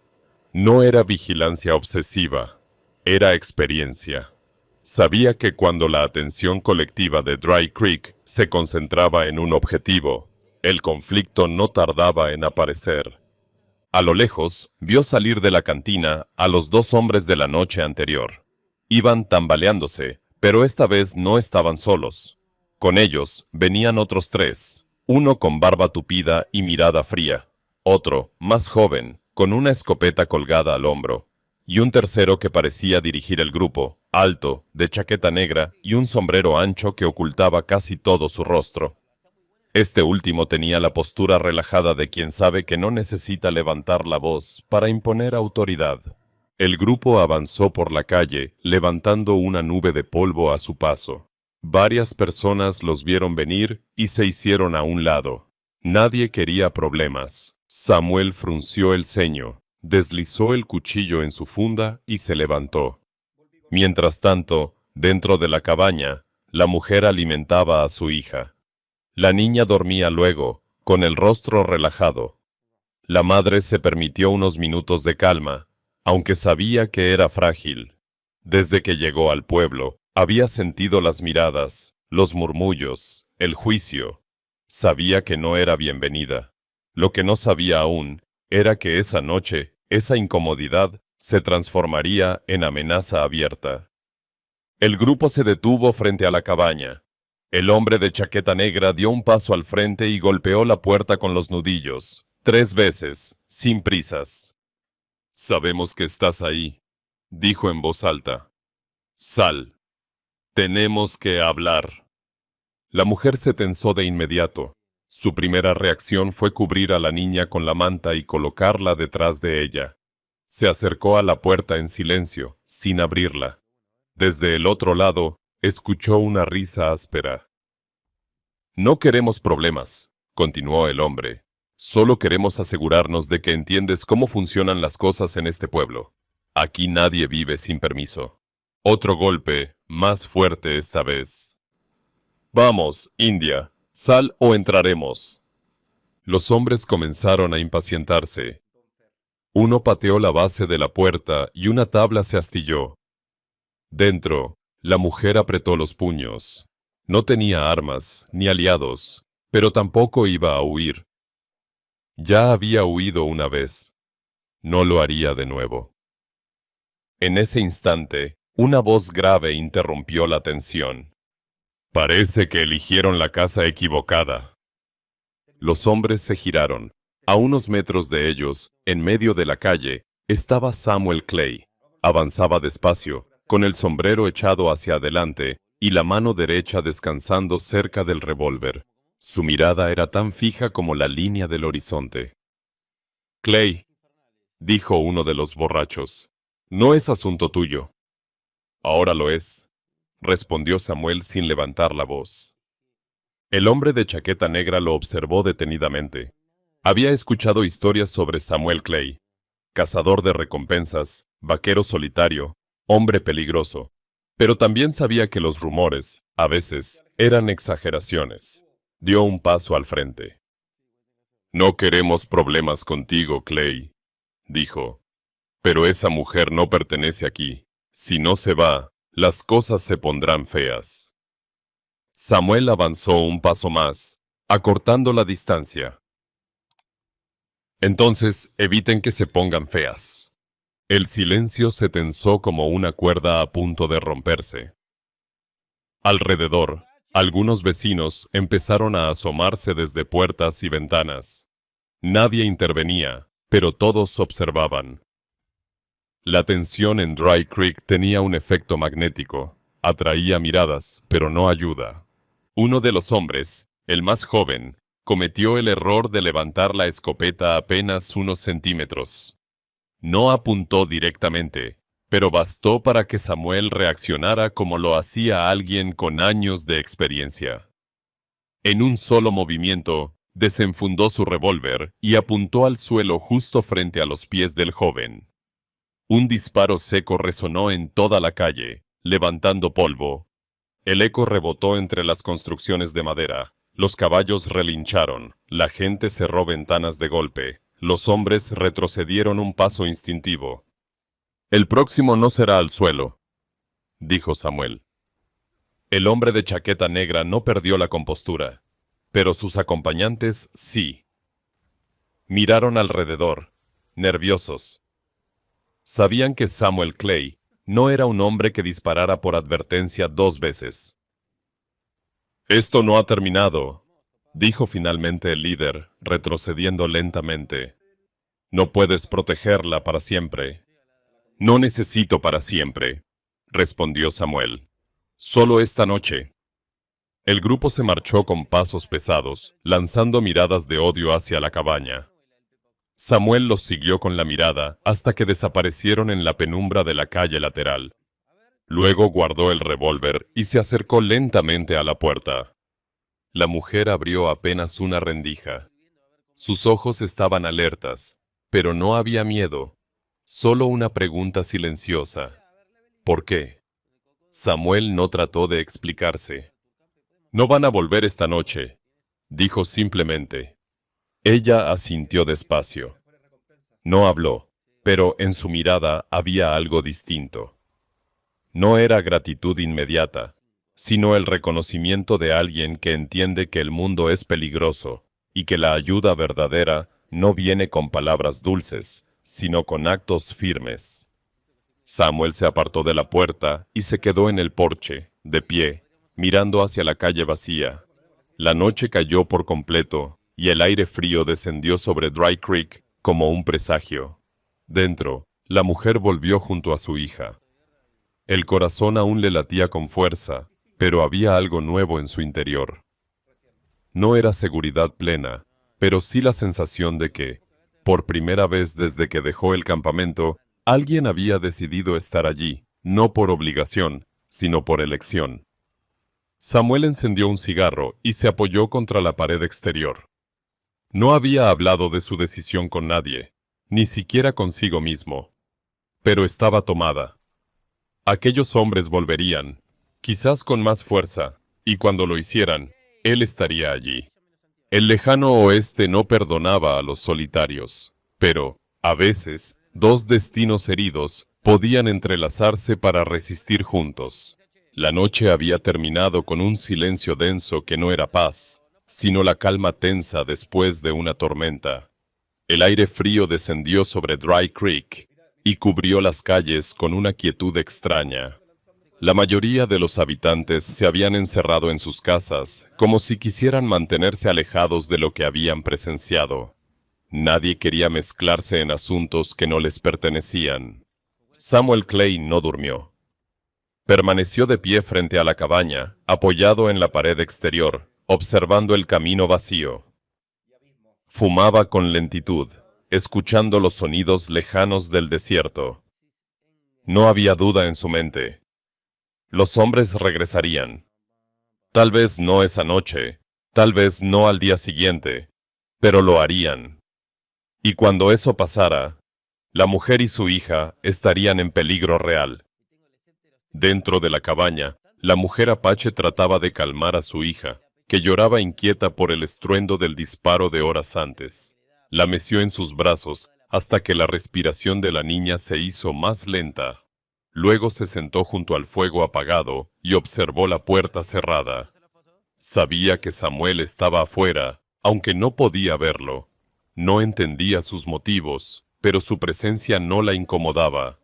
No era vigilancia obsesiva, era experiencia. Sabía que cuando la atención colectiva de Dry Creek se concentraba en un objetivo, el conflicto no tardaba en aparecer. A lo lejos, vio salir de la cantina a los dos hombres de la noche anterior. Iban tambaleándose, pero esta vez no estaban solos. Con ellos venían otros tres, uno con barba tupida y mirada fría, otro, más joven, con una escopeta colgada al hombro, y un tercero que parecía dirigir el grupo, alto, de chaqueta negra y un sombrero ancho que ocultaba casi todo su rostro. Este último tenía la postura relajada de quien sabe que no necesita levantar la voz para imponer autoridad. El grupo avanzó por la calle, levantando una nube de polvo a su paso. Varias personas los vieron venir y se hicieron a un lado. Nadie quería problemas. Samuel frunció el ceño, deslizó el cuchillo en su funda y se levantó. Mientras tanto, dentro de la cabaña, la mujer alimentaba a su hija. La niña dormía luego, con el rostro relajado. La madre se permitió unos minutos de calma, aunque sabía que era frágil. Desde que llegó al pueblo, había sentido las miradas, los murmullos, el juicio. Sabía que no era bienvenida. Lo que no sabía aún era que esa noche, esa incomodidad, se transformaría en amenaza abierta. El grupo se detuvo frente a la cabaña. El hombre de chaqueta negra dio un paso al frente y golpeó la puerta con los nudillos, 3 veces, sin prisas. «Sabemos que estás ahí», dijo en voz alta. «Sal. Tenemos que hablar». La mujer se tensó de inmediato. Su primera reacción fue cubrir a la niña con la manta y colocarla detrás de ella. Se acercó a la puerta en silencio, sin abrirla. Desde el otro lado, escuchó una risa áspera. «No queremos problemas», continuó el hombre. «Solo queremos asegurarnos de que entiendes cómo funcionan las cosas en este pueblo. Aquí nadie vive sin permiso». Otro golpe, más fuerte esta vez. «Vamos, India, sal o entraremos». Los hombres comenzaron a impacientarse. Uno pateó la base de la puerta y una tabla se astilló. Dentro, la mujer apretó los puños. No tenía armas ni aliados, pero tampoco iba a huir. Ya había huido una vez. No lo haría de nuevo. En ese instante, una voz grave interrumpió la tensión. «Parece que eligieron la casa equivocada». Los hombres se giraron. A unos metros de ellos, en medio de la calle, estaba Samuel Clay. Avanzaba despacio, con el sombrero echado hacia adelante y la mano derecha descansando cerca del revólver. Su mirada era tan fija como la línea del horizonte. «Clay», dijo uno de los borrachos, «no es asunto tuyo». «Ahora lo es», respondió Samuel sin levantar la voz. El hombre de chaqueta negra lo observó detenidamente. Había escuchado historias sobre Samuel Clay, cazador de recompensas, vaquero solitario, hombre peligroso, pero también sabía que los rumores, a veces, eran exageraciones. Dio un paso al frente. «No queremos problemas contigo, Clay», dijo. «Pero esa mujer no pertenece aquí. Si no se va, las cosas se pondrán feas». Samuel avanzó un paso más, acortando la distancia. «Entonces, eviten que se pongan feas». El silencio se tensó como una cuerda a punto de romperse. Alrededor, algunos vecinos empezaron a asomarse desde puertas y ventanas. Nadie intervenía, pero todos observaban. La tensión en Dry Creek tenía un efecto magnético. Atraía miradas, pero no ayuda. Uno de los hombres, el más joven, cometió el error de levantar la escopeta apenas unos centímetros. No apuntó directamente, pero bastó para que Samuel reaccionara como lo hacía alguien con años de experiencia. En un solo movimiento, desenfundó su revólver y apuntó al suelo justo frente a los pies del joven. Un disparo seco resonó en toda la calle, levantando polvo. El eco rebotó entre las construcciones de madera, Los caballos relincharon, la gente cerró ventanas de golpe, los hombres retrocedieron un paso instintivo. «El próximo no será al suelo», dijo Samuel. El hombre de chaqueta negra no perdió la compostura, pero sus acompañantes sí. Miraron alrededor, nerviosos. Sabían que Samuel Clay no era un hombre que disparara por advertencia 2 veces. «Esto no ha terminado», dijo finalmente el líder, retrocediendo lentamente. «No puedes protegerla para siempre». «No necesito para siempre», respondió Samuel. «Solo esta noche». El grupo se marchó con pasos pesados, lanzando miradas de odio hacia la cabaña. Samuel los siguió con la mirada hasta que desaparecieron en la penumbra de la calle lateral. Luego guardó el revólver y se acercó lentamente a la puerta. La mujer abrió apenas una rendija. Sus ojos estaban alertas, pero no había miedo, solo una pregunta silenciosa. ¿Por qué? Samuel no trató de explicarse. «No van a volver esta noche», dijo simplemente. Ella asintió despacio. No habló, pero en su mirada había algo distinto. No era gratitud inmediata, sino el reconocimiento de alguien que entiende que el mundo es peligroso y que la ayuda verdadera no viene con palabras dulces, sino con actos firmes. Samuel se apartó de la puerta y se quedó en el porche, de pie, mirando hacia la calle vacía. La noche cayó por completo y el aire frío descendió sobre Dry Creek como un presagio. Dentro, la mujer volvió junto a su hija. El corazón aún le latía con fuerza, pero había algo nuevo en su interior. No era seguridad plena, pero sí la sensación de que, por primera vez desde que dejó el campamento, alguien había decidido estar allí, no por obligación, sino por elección. Samuel encendió un cigarro y se apoyó contra la pared exterior. No había hablado de su decisión con nadie, ni siquiera consigo mismo. Pero estaba tomada. Aquellos hombres volverían, quizás con más fuerza, y cuando lo hicieran, él estaría allí. El lejano oeste no perdonaba a los solitarios, pero, a veces, 2 destinos heridos podían entrelazarse para resistir juntos. La noche había terminado con un silencio denso que no era paz, sino la calma tensa después de una tormenta. El aire frío descendió sobre Dry Creek y cubrió las calles con una quietud extraña. La mayoría de los habitantes se habían encerrado en sus casas, como si quisieran mantenerse alejados de lo que habían presenciado. Nadie quería mezclarse en asuntos que no les pertenecían. Samuel Clay no durmió. Permaneció de pie frente a la cabaña, apoyado en la pared exterior, observando el camino vacío. Fumaba con lentitud, escuchando los sonidos lejanos del desierto. No había duda en su mente. Los hombres regresarían. Tal vez no esa noche, tal vez no al día siguiente, pero lo harían. Y cuando eso pasara, la mujer y su hija estarían en peligro real. Dentro de la cabaña, la mujer apache trataba de calmar a su hija, que lloraba inquieta por el estruendo del disparo de horas antes. La meció en sus brazos hasta que la respiración de la niña se hizo más lenta. Luego se sentó junto al fuego apagado y observó la puerta cerrada. Sabía que Samuel estaba afuera, aunque no podía verlo. No entendía sus motivos, pero su presencia no la incomodaba.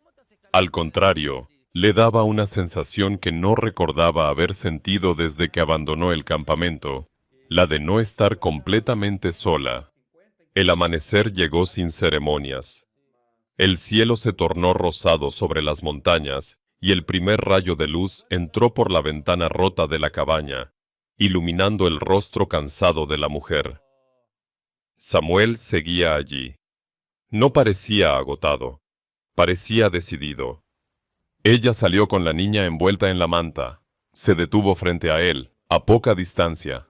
Al contrario, le daba una sensación que no recordaba haber sentido desde que abandonó el campamento, la de no estar completamente sola. El amanecer llegó sin ceremonias. El cielo se tornó rosado sobre las montañas y el primer rayo de luz entró por la ventana rota de la cabaña, iluminando el rostro cansado de la mujer. Samuel seguía allí. No parecía agotado, parecía decidido. Ella salió con la niña envuelta en la manta. Se detuvo frente a él, a poca distancia.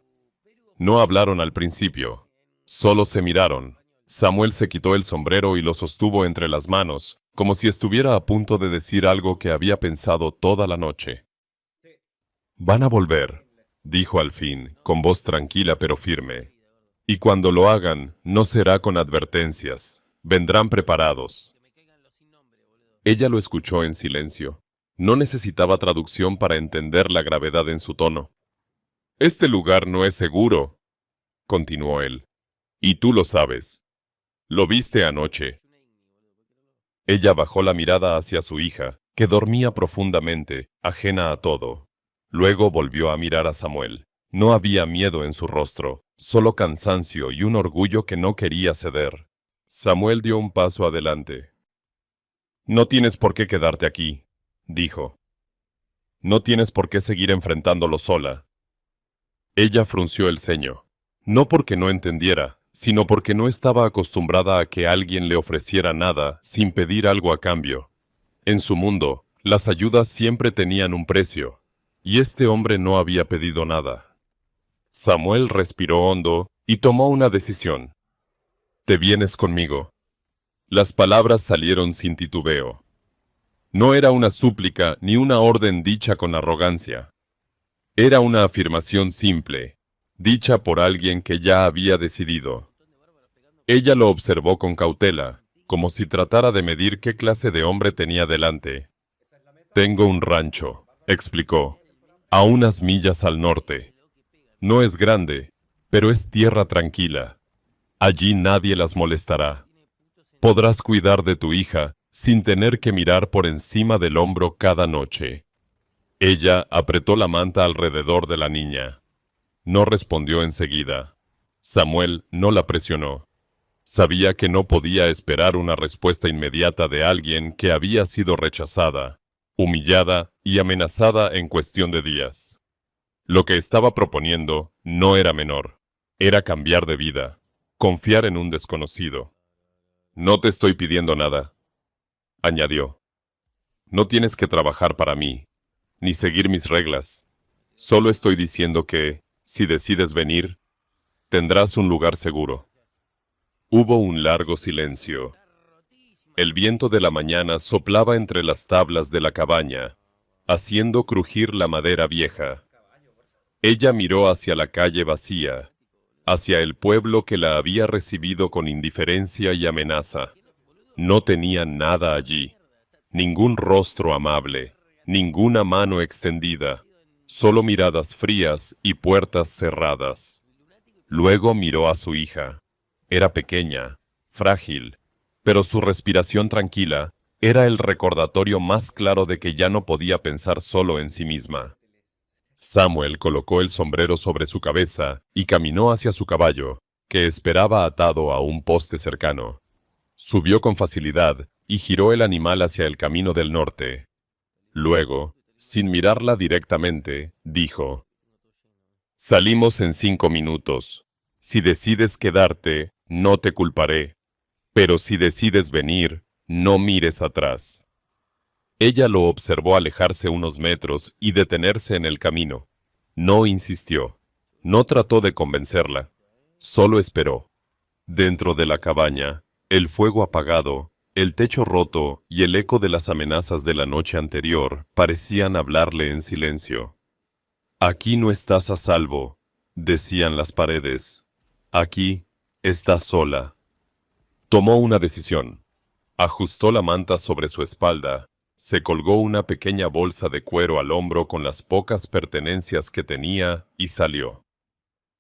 No hablaron al principio, solo se miraron. Samuel se quitó el sombrero y lo sostuvo entre las manos, como si estuviera a punto de decir algo que había pensado toda la noche. «Van a volver», dijo al fin, con voz tranquila pero firme. Y cuando lo hagan, no será con advertencias. Vendrán preparados. Ella lo escuchó en silencio. No necesitaba traducción para entender la gravedad en su tono. Este lugar no es seguro, continuó él. Y tú lo sabes. Lo viste anoche. Ella bajó la mirada hacia su hija, que dormía profundamente, ajena a todo. Luego volvió a mirar a Samuel. No había miedo en su rostro, solo cansancio y un orgullo que no quería ceder. Samuel dio un paso adelante. No tienes por qué quedarte aquí, dijo. No tienes por qué seguir enfrentándolo sola. Ella frunció el ceño. No porque no entendiera, sino porque no estaba acostumbrada a que alguien le ofreciera nada sin pedir algo a cambio. En su mundo, las ayudas siempre tenían un precio, y este hombre no había pedido nada. Samuel respiró hondo y tomó una decisión. Te vienes conmigo. Las palabras salieron sin titubeo. No era una súplica ni una orden dicha con arrogancia. Era una afirmación simple, dicha por alguien que ya había decidido. Ella lo observó con cautela, como si tratara de medir qué clase de hombre tenía delante. Tengo un rancho, explicó, a unas millas al norte. No es grande, pero es tierra tranquila. Allí nadie las molestará. Podrás cuidar de tu hija sin tener que mirar por encima del hombro cada noche. Ella apretó la manta alrededor de la niña. No respondió enseguida. Samuel no la presionó. Sabía que no podía esperar una respuesta inmediata de alguien que había sido rechazada, humillada y amenazada en cuestión de días. Lo que estaba proponiendo no era menor. Era cambiar de vida, confiar en un desconocido. No te estoy pidiendo nada, añadió. No tienes que trabajar para mí, ni seguir mis reglas. Solo estoy diciendo que, si decides venir, tendrás un lugar seguro. Hubo un largo silencio. El viento de la mañana soplaba entre las tablas de la cabaña, haciendo crujir la madera vieja. Ella miró hacia la calle vacía, hacia el pueblo que la había recibido con indiferencia y amenaza. No tenía nada allí, ningún rostro amable, ninguna mano extendida, solo miradas frías y puertas cerradas. Luego miró a su hija. Era pequeña, frágil, pero su respiración tranquila era el recordatorio más claro de que ya no podía pensar solo en sí misma. Samuel colocó el sombrero sobre su cabeza y caminó hacia su caballo, que esperaba atado a un poste cercano. Subió con facilidad y giró el animal hacia el camino del norte. Luego, sin mirarla directamente, dijo: Salimos en 5 minutos. Si decides quedarte, no te culparé. Pero si decides venir, no mires atrás. Ella lo observó alejarse unos metros y detenerse en el camino. No insistió. No trató de convencerla. Solo esperó. Dentro de la cabaña, el fuego apagado, el techo roto y el eco de las amenazas de la noche anterior parecían hablarle en silencio. Aquí no estás a salvo, decían las paredes. Aquí estás sola. Tomó una decisión. Ajustó la manta sobre su espalda, se colgó una pequeña bolsa de cuero al hombro con las pocas pertenencias que tenía y salió.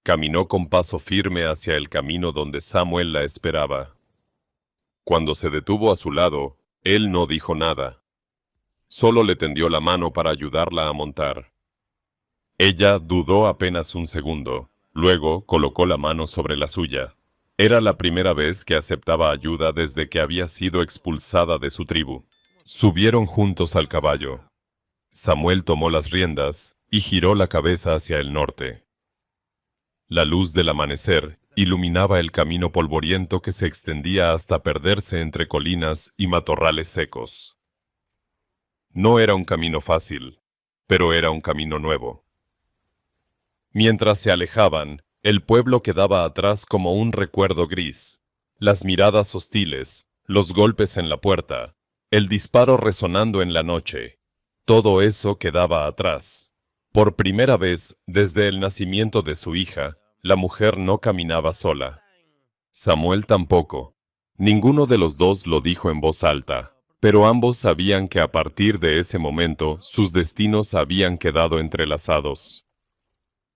Caminó con paso firme hacia el camino donde Samuel la esperaba. Cuando se detuvo a su lado, él no dijo nada. Solo le tendió la mano para ayudarla a montar. Ella dudó apenas un segundo, luego colocó la mano sobre la suya. Era la primera vez que aceptaba ayuda desde que había sido expulsada de su tribu. Subieron juntos al caballo. Samuel tomó las riendas y giró la cabeza hacia el norte. La luz del amanecer iluminaba el camino polvoriento que se extendía hasta perderse entre colinas y matorrales secos. No era un camino fácil, pero era un camino nuevo. Mientras se alejaban, el pueblo quedaba atrás como un recuerdo gris. Las miradas hostiles, los golpes en la puerta, el disparo resonando en la noche. Todo eso quedaba atrás. Por primera vez, desde el nacimiento de su hija, la mujer no caminaba sola. Samuel tampoco. Ninguno de los dos lo dijo en voz alta, pero ambos sabían que a partir de ese momento sus destinos habían quedado entrelazados.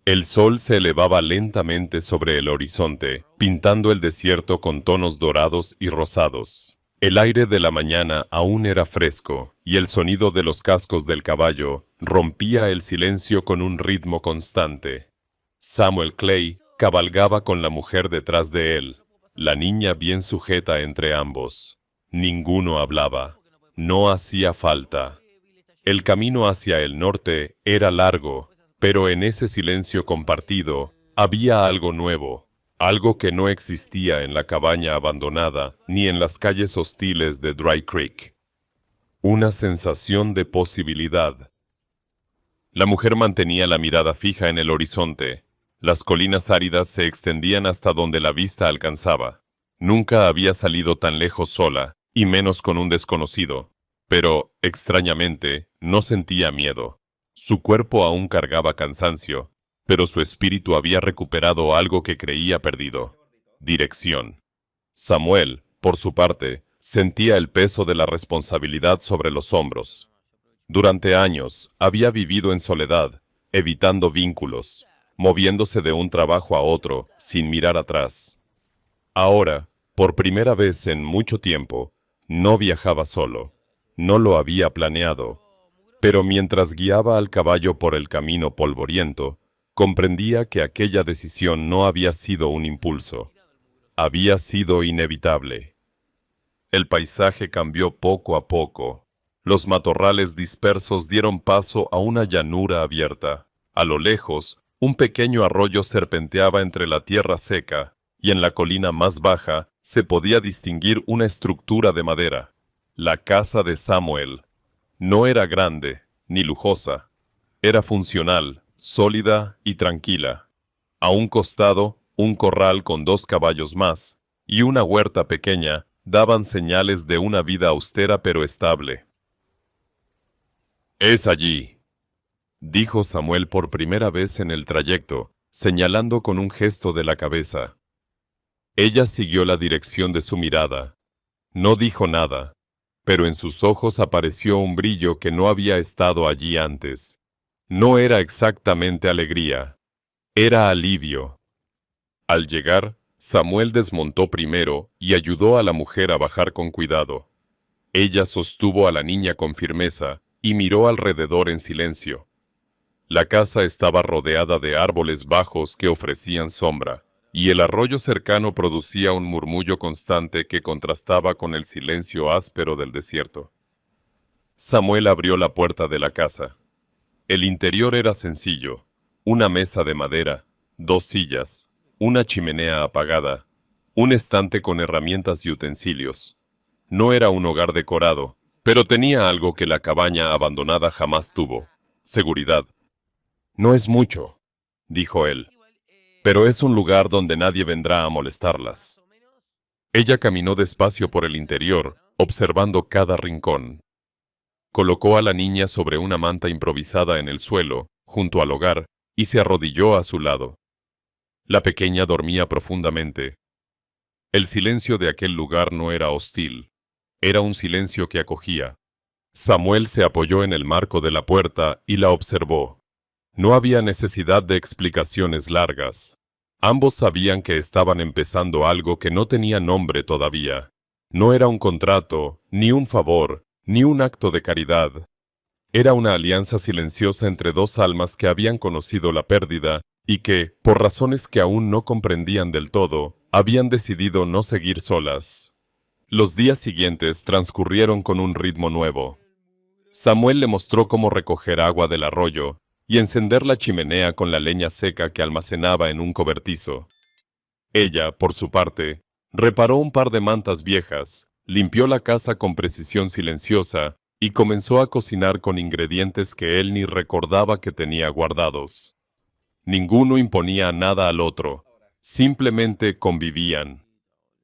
El sol se elevaba lentamente sobre el horizonte, pintando el desierto con tonos dorados y rosados. El aire de la mañana aún era fresco, y el sonido de los cascos del caballo rompía el silencio con un ritmo constante. Samuel Clay cabalgaba con la mujer detrás de él, la niña bien sujeta entre ambos. Ninguno hablaba. No hacía falta. El camino hacia el norte era largo, pero en ese silencio compartido había algo nuevo, algo que no existía en la cabaña abandonada ni en las calles hostiles de Dry Creek. Una sensación de posibilidad. La mujer mantenía la mirada fija en el horizonte. Las colinas áridas se extendían hasta donde la vista alcanzaba. Nunca había salido tan lejos sola, y menos con un desconocido. Pero, extrañamente, no sentía miedo. Su cuerpo aún cargaba cansancio, pero su espíritu había recuperado algo que creía perdido: dirección. Samuel, por su parte, sentía el peso de la responsabilidad sobre los hombros. Durante años, había vivido en soledad, evitando vínculos, moviéndose de un trabajo a otro, sin mirar atrás. Ahora, por primera vez en mucho tiempo, no viajaba solo. No lo había planeado. Pero mientras guiaba al caballo por el camino polvoriento, comprendía que aquella decisión no había sido un impulso. Había sido inevitable. El paisaje cambió poco a poco. Los matorrales dispersos dieron paso a una llanura abierta. A lo lejos, un pequeño arroyo serpenteaba entre la tierra seca, y en la colina más baja se podía distinguir una estructura de madera. La casa de Samuel. No era grande, ni lujosa. Era funcional, sólida y tranquila. A un costado, un corral con 2 caballos más, y una huerta pequeña, daban señales de una vida austera pero estable. «Es allí», dijo Samuel por primera vez en el trayecto, señalando con un gesto de la cabeza. Ella siguió la dirección de su mirada. No dijo nada, pero en sus ojos apareció un brillo que no había estado allí antes. No era exactamente alegría, era alivio. Al llegar, Samuel desmontó primero y ayudó a la mujer a bajar con cuidado. Ella sostuvo a la niña con firmeza y miró alrededor en silencio. La casa estaba rodeada de árboles bajos que ofrecían sombra, y el arroyo cercano producía un murmullo constante que contrastaba con el silencio áspero del desierto. Samuel abrió la puerta de la casa. El interior era sencillo: una mesa de madera, 2 sillas, una chimenea apagada, un estante con herramientas y utensilios. No era un hogar decorado, pero tenía algo que la cabaña abandonada jamás tuvo: seguridad. «No es mucho», dijo él, «pero es un lugar donde nadie vendrá a molestarlas». Ella caminó despacio por el interior, observando cada rincón. Colocó a la niña sobre una manta improvisada en el suelo, junto al hogar, y se arrodilló a su lado. La pequeña dormía profundamente. El silencio de aquel lugar no era hostil, era un silencio que acogía. Samuel se apoyó en el marco de la puerta y la observó. No había necesidad de explicaciones largas. Ambos sabían que estaban empezando algo que no tenía nombre todavía. No era un contrato, ni un favor, ni un acto de caridad. Era una alianza silenciosa entre 2 almas que habían conocido la pérdida y que, por razones que aún no comprendían del todo, habían decidido no seguir solas. Los días siguientes transcurrieron con un ritmo nuevo. Samuel le mostró cómo recoger agua del arroyo y encender la chimenea con la leña seca que almacenaba en un cobertizo. Ella, por su parte, reparó un par de mantas viejas, limpió la casa con precisión silenciosa y comenzó a cocinar con ingredientes que él ni recordaba que tenía guardados. Ninguno imponía nada al otro, simplemente convivían.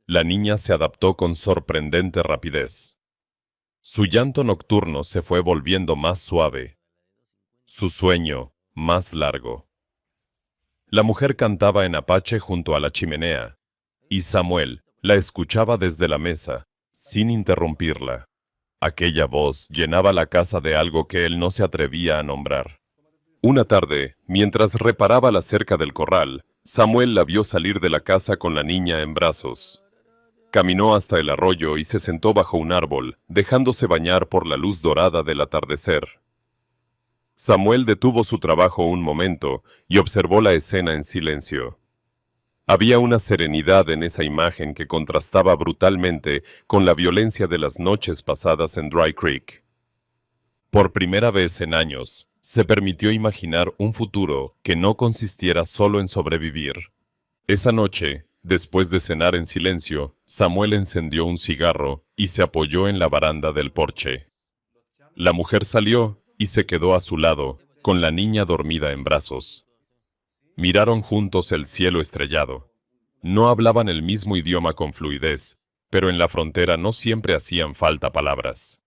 La niña se adaptó con sorprendente rapidez. Su llanto nocturno se fue volviendo más suave. Su sueño, más largo. La mujer cantaba en apache junto a la chimenea, y Samuel la escuchaba desde la mesa, sin interrumpirla. Aquella voz llenaba la casa de algo que él no se atrevía a nombrar. Una tarde, mientras reparaba la cerca del corral, Samuel la vio salir de la casa con la niña en brazos. Caminó hasta el arroyo y se sentó bajo un árbol, dejándose bañar por la luz dorada del atardecer. Samuel detuvo su trabajo un momento y observó la escena en silencio. Había una serenidad en esa imagen que contrastaba brutalmente con la violencia de las noches pasadas en Dry Creek. Por primera vez en años, se permitió imaginar un futuro que no consistiera solo en sobrevivir. Esa noche, después de cenar en silencio, Samuel encendió un cigarro y se apoyó en la baranda del porche. La mujer salió y se quedó a su lado, con la niña dormida en brazos. Miraron juntos el cielo estrellado. No hablaban el mismo idioma con fluidez, pero en la frontera no siempre hacían falta palabras.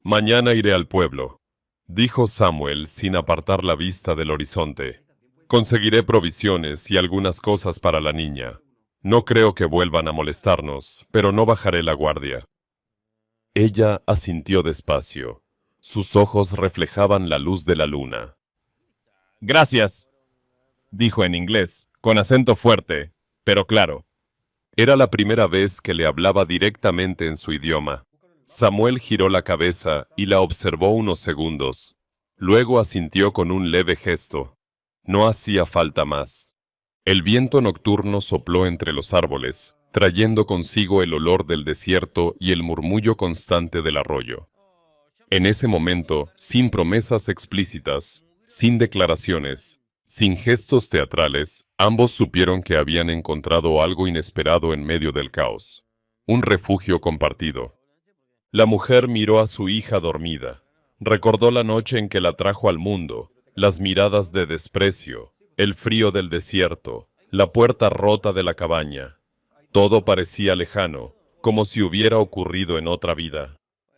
«Mañana iré al pueblo», dijo Samuel sin apartar la vista del horizonte. «Conseguiré provisiones y algunas cosas para la niña. No creo que vuelvan a molestarnos, pero no bajaré la guardia». Ella asintió despacio. Sus ojos reflejaban la luz de la luna. «Gracias», dijo en inglés, con acento fuerte, pero claro. Era la primera vez que le hablaba directamente en su idioma. Samuel giró la cabeza y la observó unos segundos. Luego asintió con un leve gesto. No hacía falta más. El viento nocturno sopló entre los árboles, trayendo consigo el olor del desierto y el murmullo constante del arroyo. En ese momento, sin promesas explícitas, sin declaraciones, sin gestos teatrales, ambos supieron que habían encontrado algo inesperado en medio del caos. Un refugio compartido. La mujer miró a su hija dormida. Recordó la noche en que la trajo al mundo, las miradas de desprecio, el frío del desierto, la puerta rota de la cabaña. Todo parecía lejano, como si hubiera ocurrido en otra vida.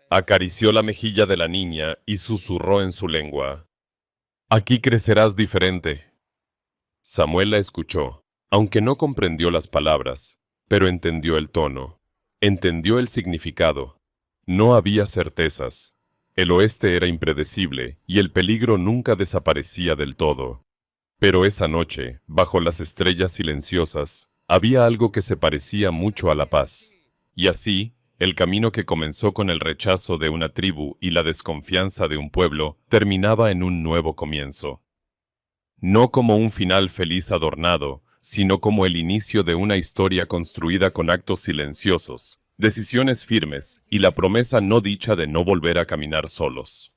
Acarició la mejilla de la niña y susurró en su lengua. «Aquí crecerás diferente». Samuel la escuchó, aunque no comprendió las palabras, pero entendió el tono, entendió el significado. No había certezas. El oeste era impredecible y el peligro nunca desaparecía del todo. Pero esa noche, bajo las estrellas silenciosas, había algo que se parecía mucho a la paz. Y así, el camino que comenzó con el rechazo de una tribu y la desconfianza de un pueblo, terminaba en un nuevo comienzo. No como un final feliz adornado, sino como el inicio de una historia construida con actos silenciosos, decisiones firmes y la promesa no dicha de no volver a caminar solos.